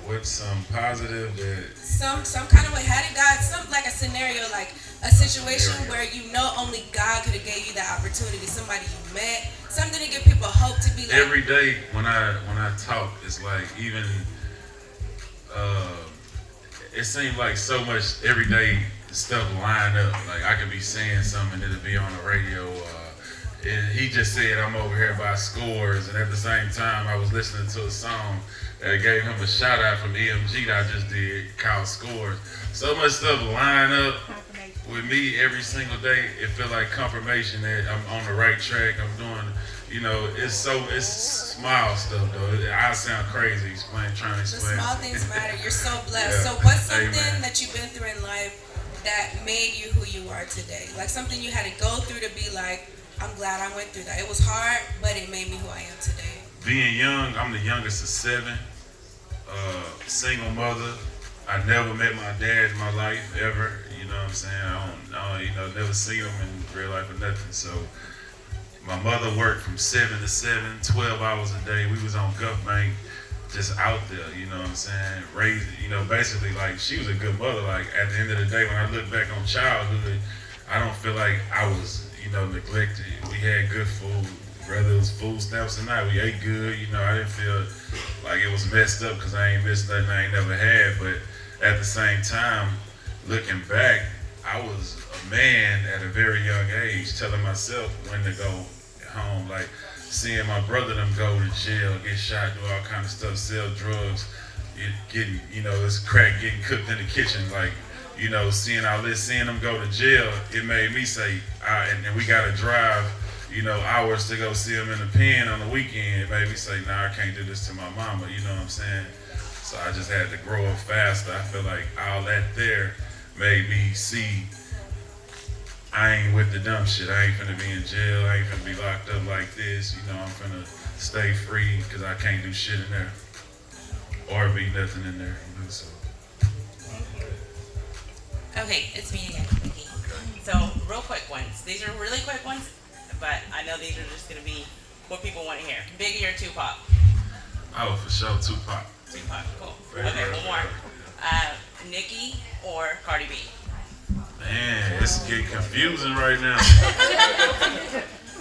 What's some positive that... Some kind of way, how did God, like a scenario, like a situation where only God could have gave you that opportunity, somebody you met, something to give people hope to be like... Every day when I talk, it's like even... it seems like so much everyday stuff line up. Like I could be saying something and it'll be on the radio. He just said I'm over here by Scores, and at the same time I was listening to a song that gave him a shout out from EMG that I just did called Scores. So much stuff line up with me every single day. It feel like confirmation that I'm on the right track. I'm doing, it's small stuff though. I sound crazy trying to explain. The small things matter. You're so blessed. Yeah. So what's something that you've been through in life that made you who you are today? Like something you had to go through to be like, I'm glad I went through that. It was hard, but it made me who I am today. Being young, I'm the youngest of 7. Single mother. I never met my dad in my life ever. You know what I'm saying? I don't never seen him in real life or nothing. So my mother worked from 7 to 7, 12 hours a day. We was on Gulf Bank just out there, you know what I'm saying? Raised, basically like she was a good mother. Like at the end of the day, when I look back on childhood, I don't feel like I was, neglected. We had good food, whether it was food stamps or not. We ate good, I didn't feel like it was messed up because I ain't missed nothing I ain't never had. But at the same time, looking back, I was a man at a very young age, telling myself when to go home. Like seeing my brother them go to jail, get shot, do all kind of stuff, sell drugs, getting, this crack getting cooked in the kitchen. Like, seeing them go to jail, it made me say, and we got to drive, hours to go see them in the pen on the weekend. It made me say, nah, I can't do this to my mama, you know what I'm saying? So I just had to grow up faster. I feel like all that there made me see I ain't with the dumb shit. I ain't finna be in jail. I ain't finna be locked up like this. I'm finna stay free because I can't do shit in there or be nothing in there. So. Okay, it's me again, Nicki. So, real quick ones. These are really quick ones, but I know these are just gonna be what people want to hear. Biggie or Tupac? Oh, for sure, Tupac. Tupac, cool. Okay, one more. Nicki or Cardi B? Man, it's getting confusing right now.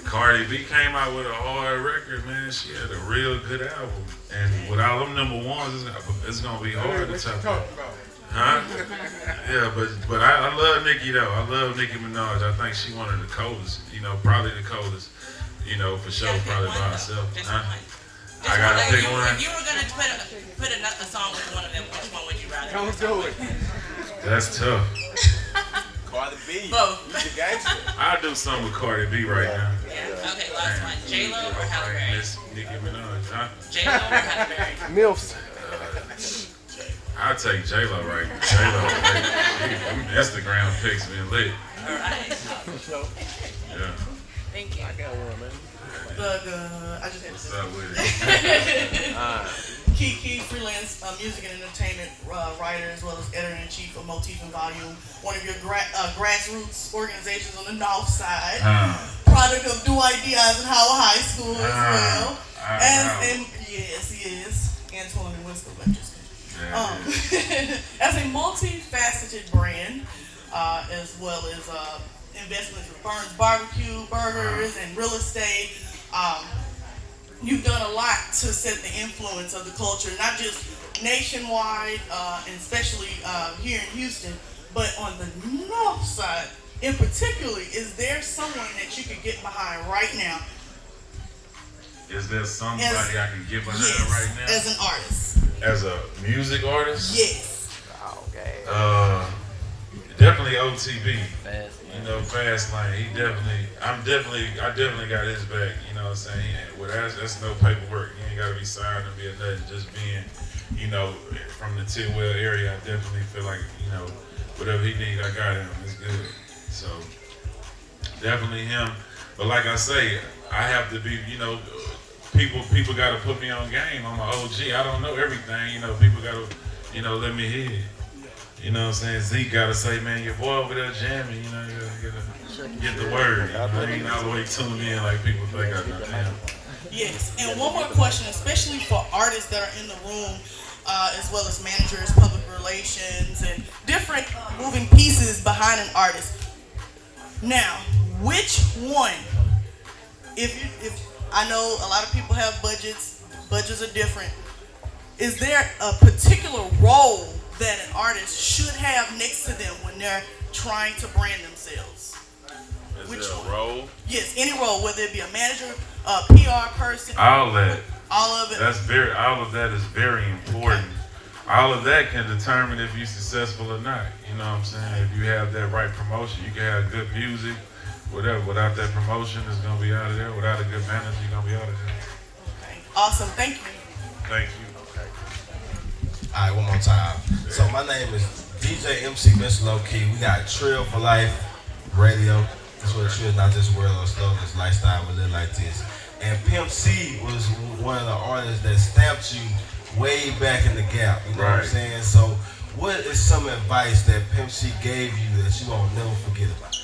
Cardi B came out with a hard record, man. She had a real good album. And with all them number ones, it's going to be hard to top. Huh? Yeah, but I love Nicki, though. I love Nicki Minaj. I think she one of the coldest, probably the coldest, for sure, probably by herself. Huh? I got to pick one. If you were going to put a song with one of them, which one would you rather? Don't do it. That's tough. Cardi B. Both. You the gangster. I'll do something with Cardi B right now. Yeah. Okay, last one. J-Lo or Halle Berry? Miss Nicki Minaj, huh? J-Lo or Halle Berry? MILFs. I'll take J-Lo right now. J-Lo. Instagram pics been lit. All right. Yeah. Thank you. I got one, man. I just had to What's up with it? Kiki, freelance music and entertainment writer, as well as editor-in-chief of Motif and Volume, one of your grassroots organizations on the north side. Product of Dwight Diaz and Howard High School as well. And yes, he is. Antoine and Winston, but just as a multifaceted brand, as well as investments with Burns Barbecue, burgers, and real estate. You've done a lot to set the influence of the culture, not just nationwide, and especially here in Houston, but on the north side in particular. Is there someone that you could get behind right now? Is there somebody I can get behind right now? As an artist. As a music artist? Yes. Okay. Definitely OTB. Fast Lane. I definitely got his back. You know what I'm saying? That's no paperwork. You ain't gotta be signed to be a nothing. Just being, from the Tidwell area, I definitely feel like, whatever he need, I got him. It's good. So definitely him. But like I say, I have to be, people gotta put me on game. I'm an OG. I don't know everything. People gotta, let me hear it. You know what I'm saying? Zeke gotta say, man, your boy over there jamming, you gotta get the word. I ain't all the way tuned in like people think I am. Yes, and one more question, especially for artists that are in the room, as well as managers, public relations, and different moving pieces behind an artist. Now, which one, if I know a lot of people have budgets are different, is there a particular role that an artist should have next to them when they're trying to brand themselves? Is there a role? Yes, any role, whether it be a manager, a PR person. All that. All of it. All of that is very important. All of that can determine if you're successful or not. You know what I'm saying? If you have that right promotion, you can have good music, whatever. Without that promotion, it's gonna be out of there. Without a good manager, you're gonna be out of there. Okay. Awesome. Thank you. Thank you. All right, one more time. So my name is DJ MC Mr. Low Key. We got Trill for Life Radio. That's what it is, not just word or slogan, it's lifestyle, we live like this. And Pimp C was one of the artists that stamped you way back in the gap. You know what I'm saying? So what is some advice that Pimp C gave you that you won't never forget about?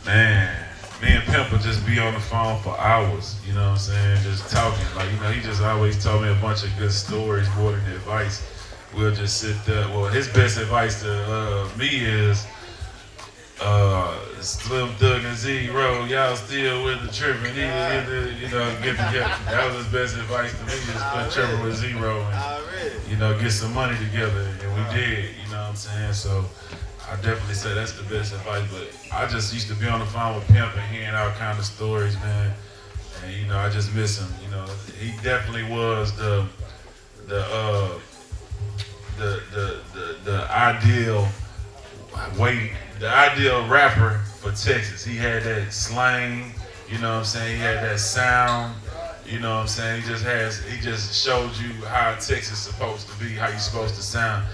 Man, me and Pimp would just be on the phone for hours, you know what I'm saying, just talking. Like, you know, he just always told me a bunch of good stories more than advice. We'll just sit there. Well, his best advice to me is, Slim Thug and Zero, y'all still with the tripping, either, you know, get together. That was his best advice to me, is put tripping with Zero and, you know, get some money together. And we did, you know what I'm saying? So I definitely say that's the best advice. But I just used to be on the phone with Pimp and hearing all kind of stories, man. And, you know, I just miss him. You know, he definitely was the ideal the ideal rapper for Texas. He had that slang, you know what I'm saying? He had that sound, you know what I'm saying? He just showed you how Texas is supposed to be, how you supposed to sound.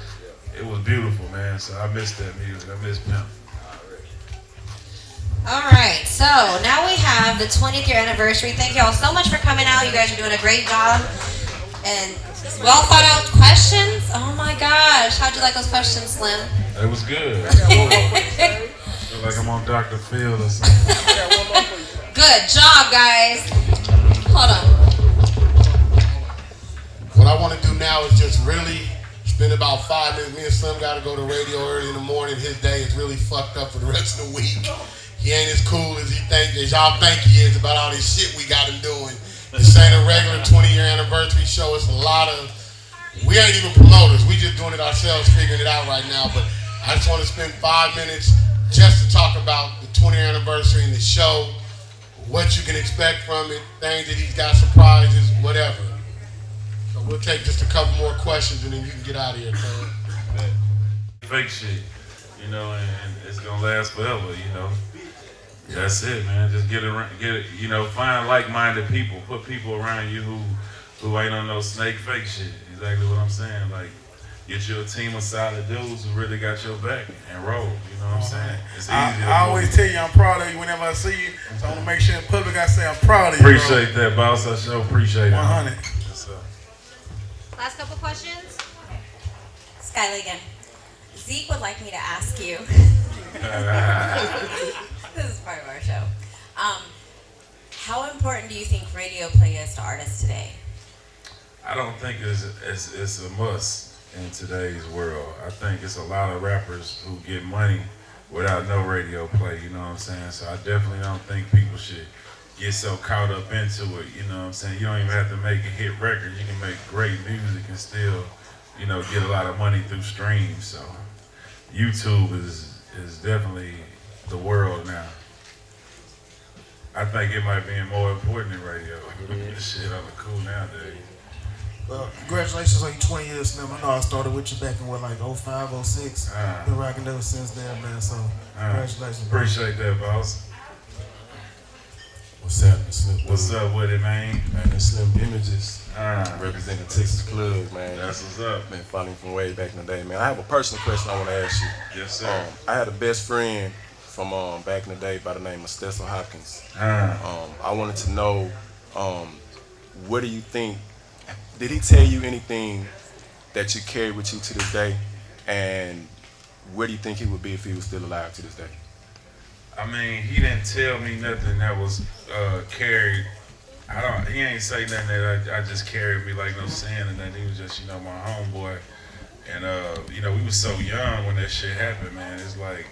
It was beautiful, man. So I miss that music. I miss Pimp. All right, so now we have the 20th year anniversary. Thank you all so much for coming out. You guys are doing a great job. And well thought out questions. Oh my gosh, how'd you like those questions, Slim? It was good. I feel like I'm on Dr. Phil or something. Good job, guys. Hold on. What I want to do now is just really spend about 5 minutes. Me and Slim got to go to radio early in the morning. His day is really fucked up for the rest of the week. He ain't as cool as y'all think he is about all this shit we got him doing. This ain't a regular 20-year anniversary show. It's a lot of, we ain't even promoters. We just doing it ourselves, figuring it out right now. But I just want to spend 5 minutes just to talk about the 20th anniversary and the show, what you can expect from it, things that he's got, surprises, whatever. So we'll take just a couple more questions and then you can get out of here, man. Fake shit, you know, and it's gonna last forever, you know. That's it, man. Just you know, find like-minded people. Put people around you who ain't on no snake fake shit. Exactly what I'm saying. Like, get you a team of solid dudes who really got your back and roll. You know what I'm saying? It's easy. I always tell you I'm proud of you whenever I see you. So I want to make sure in public I say I'm proud of you. Appreciate that, boss. I sure appreciate it. 100. Yes, sir. Last couple questions. Skylar again. Zeke would like me to ask you. This is part of our show. How important do you think radio play is to artists today? I don't think it's a must in today's world. I think it's a lot of rappers who get money without no radio play, you know what I'm saying? So I definitely don't think people should get so caught up into it, you know what I'm saying? You don't even have to make a hit record. You can make great music and still, you know, get a lot of money through streams. So YouTube is definitely the world now. I think it might be more important than radio. This shit on the cool nowadays. Congratulations on your 20 years, Slim. I know I started with you back in like 05, 06. Been rocking ever since then, man. So congratulations. Appreciate that, boss. What's happening, Slim? What's up with it, man? Man, that's Slim Images. Representing Texas Clubs, man. That's what's up. Been following from way back in the day, man. I have a personal question I want to ask you. Yes, sir. I had a best friend from back in the day by the name of Stessel Hopkins. I wanted to know, what do you think? Did he tell you anything that you carry with you to this day? And where do you think he would be if he was still alive to this day? I mean, he didn't tell me nothing that was carried. He ain't say nothing that I just carried me like no sin or nothing. He was just, you know, my homeboy. And, you know, we was so young when that shit happened, man. It's like,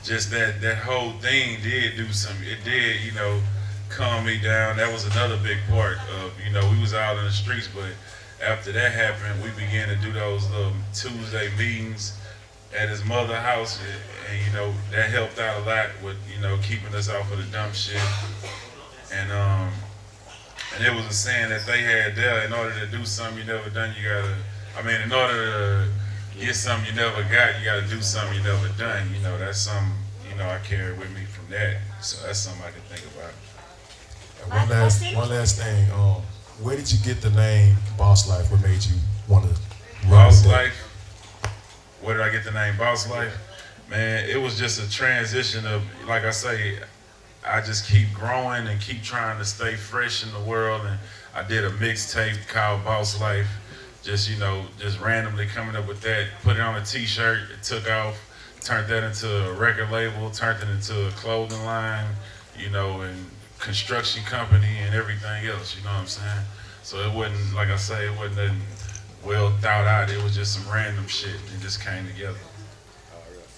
just that whole thing did do something. It did, you know, calm me down. That was another big part of, you know, we was out in the streets, but after that happened, we began to do those little Tuesday meetings at his mother's house, and you know, that helped out a lot with, you know, keeping us off of the dumb shit. And it was a saying that they had there, in order to do something you never done, you gotta, I mean, in order to get something you never got, you gotta do something you never done. You know, that's something, you know, I carry with me from that. So that's something I can think about. One last thing. Where did you get the name Boss Life? What made you want to Boss Life? Where did I get the name Boss Life? Man, it was just a transition of, like I say, I just keep growing and keep trying to stay fresh in the world. And I did a mixtape called Boss Life. Just, you know, just randomly coming up with that, put it on a t-shirt, it took off. turned that into a record label, turned it into a clothing line, you know, and construction company and everything else, you know what I'm saying? So it wasn't, like I say, it wasn't nothing well thought out. It was just some random shit that just came together.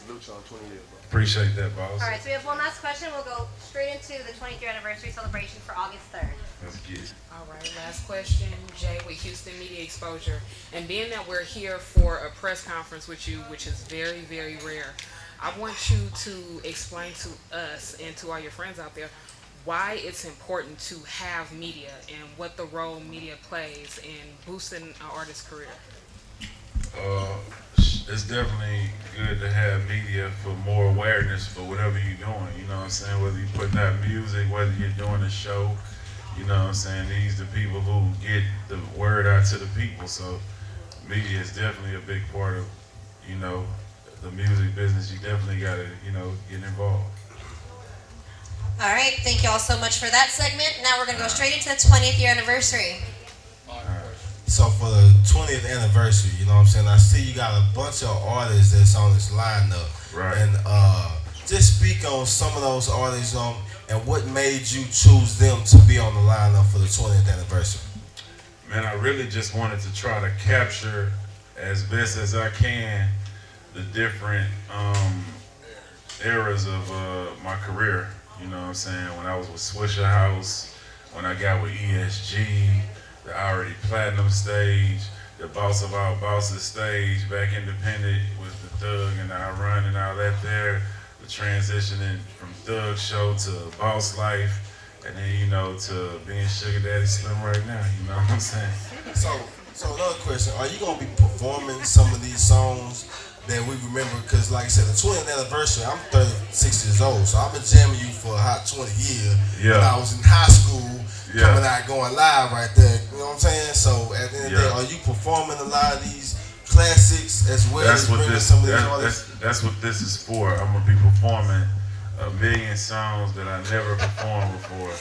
Salute you on 20 years, bro. Appreciate that, boss. All right, so we have one last question. We'll go straight into the 20th year anniversary celebration for August 3rd. Let's get it. All right, last question, Jay with Houston Media Exposure. And being that we're here for a press conference with you, which is very, very rare, I want you to explain to us and to all your friends out there why it's important to have media and what the role media plays in boosting an artist's career. It's definitely good to have media for more awareness for whatever you're doing, you know what I'm saying? Whether you're putting out music, whether you're doing a show, you know what I'm saying? These are the people who get the word out to the people. So media is definitely a big part of, you know, the music business. You definitely got to, you know, get involved. All right, thank you all so much for that segment. Now we're going to go straight into the 20th year anniversary. So for the 20th anniversary, you know what I'm saying, I see you got a bunch of artists that's on this lineup. Right. And just speak on some of those artists and what made you choose them to be on the lineup for the 20th anniversary. Man, I really just wanted to try to capture as best as I can the different eras of my career. You know what I'm saying? When I was with Swisher House, when I got with ESG, the Already Platinum stage, the Boss of All Bosses stage, back independent with the Thug and I Run and all that there, the transitioning from Thug Show to Boss Life, and then, you know, to being Sugar Daddy Slim right now, you know what I'm saying? So another question, are you going to be performing some of these songs that we remember? Because like I said, the 20th anniversary, I'm 36 years old, so I've been jamming you for a hot 20 years. Yeah. When I was in high school, Yeah. coming out, going live right there, you know what I'm saying? So at the end of the day, Yeah. are you performing a lot of these classics as well as bringing some of these artists? That's what this is for. I'm gonna be performing 1,000,000 songs that I never performed before.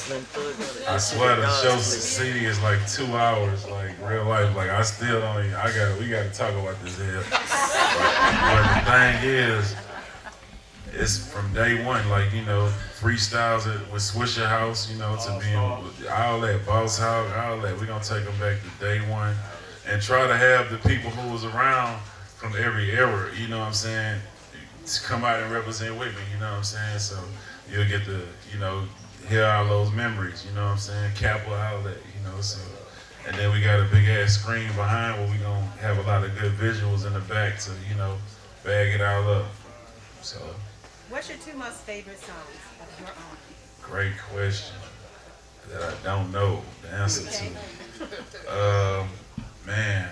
I swear the show CD is like 2 hours, like real life. Like I still don't even, we gotta talk about this here. But the thing is, it's from day one, like, you know, freestyles with Swisher House, you know, to being all that, Boss Hog, all that. We're gonna take them back to day one and try to have the people who was around from every era, you know what I'm saying, to come out and represent with me, you know what I'm saying? So you'll get to, you know, hear all those memories, you know what I'm saying? Capital outlet, you know, so. And then we got a big ass screen behind where we gonna have a lot of good visuals in the back to, you know, bag it all up, so. What's your two most favorite songs of your own? Great question that I don't know the answer to. Man,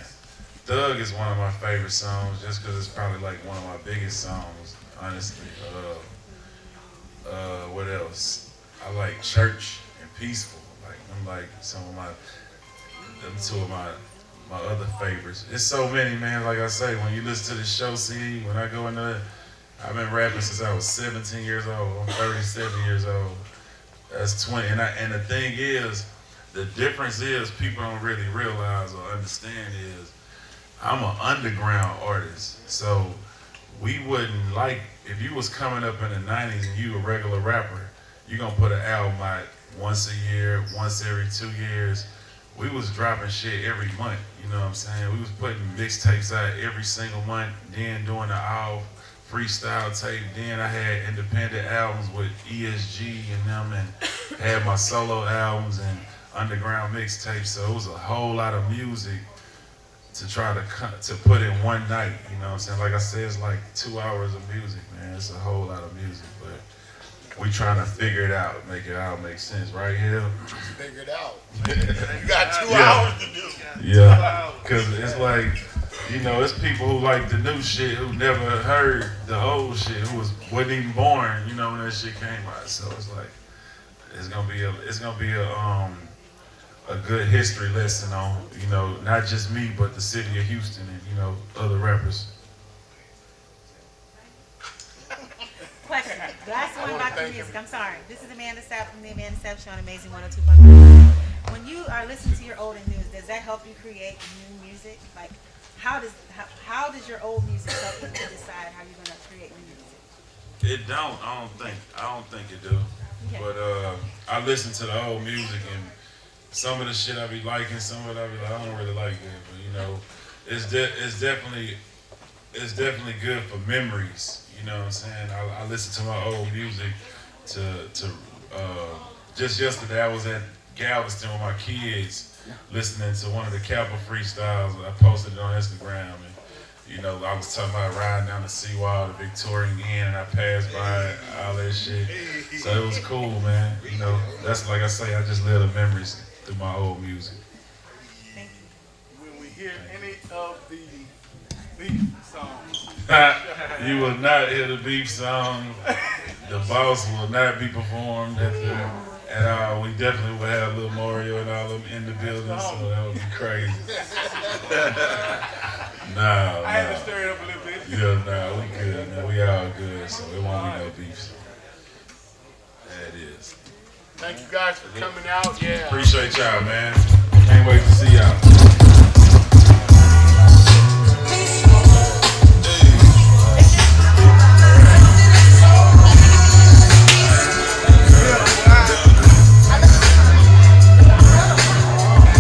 Thug is one of my favorite songs just because it's probably like one of my biggest songs, honestly. What else? I like Church and Peaceful. Like I'm like some of them two of my other favorites. It's so many, man. Like I say, when you listen to the show CD, when I go in there, I've been rapping since I was 17 years old. I'm 37 years old. That's 20. And the thing is, the difference is people don't really realize or understand is I'm an underground artist. So we wouldn't like, if you was coming up in the 90s and you a regular rapper, you're going to put an album out once a year, once every 2 years. We was dropping shit every month, you know what I'm saying? We was putting mixtapes out every single month, then doing the all freestyle tape. Then I had independent albums with ESG and them, and had my solo albums and underground mixtapes. So it was a whole lot of music to try to put in one night. You know what I'm saying? Like I said, it's like 2 hours of music, man. It's a whole lot of music, but we trying to figure it out, make it all make sense, right here. Figure it out. You got 2 hours to do. Yeah, because it's like, you know, it's people who like the new shit who never heard the old shit, who wasn't even born, you know, when that shit came out. So it's like, it's gonna be a good history lesson on, you know, not just me, but the city of Houston and, you know, other rappers. Question. Last one about the music. I'm sorry. This is Amanda Sapp from the Amanda Sapp Show on Amazing 102.5. When you are listening to your old and news, does that help you create new music? Like, how does your old music help you to decide how you're gonna create new music? It don't. I don't think it do. Okay. But I listen to the old music, and some of the shit I be liking, some of it I be like, I don't really like it. But you know, it's definitely good for memories. You know what I'm saying? I listen to my old music to just yesterday I was at Galveston with my kids listening to one of the Kappa freestyles. I posted it on Instagram, and you know, I was talking about riding down the seawall, the Victorian Inn, and I passed by all that shit. So it was cool, man. You know, that's like I say, I just live the memories through my old music. When we hear any of the beef songs, You will not hear the beef song. The boss will not be performed at all. We definitely will have Lil Mario and all of them in the building, so that would be crazy. Nah. I had to stir it up a little bit. Yeah, nah, we good. Nah, we all good, so it won't be no beef. So. That is. Thank you guys for coming out. Yeah. Appreciate y'all, man. Can't wait to see y'all.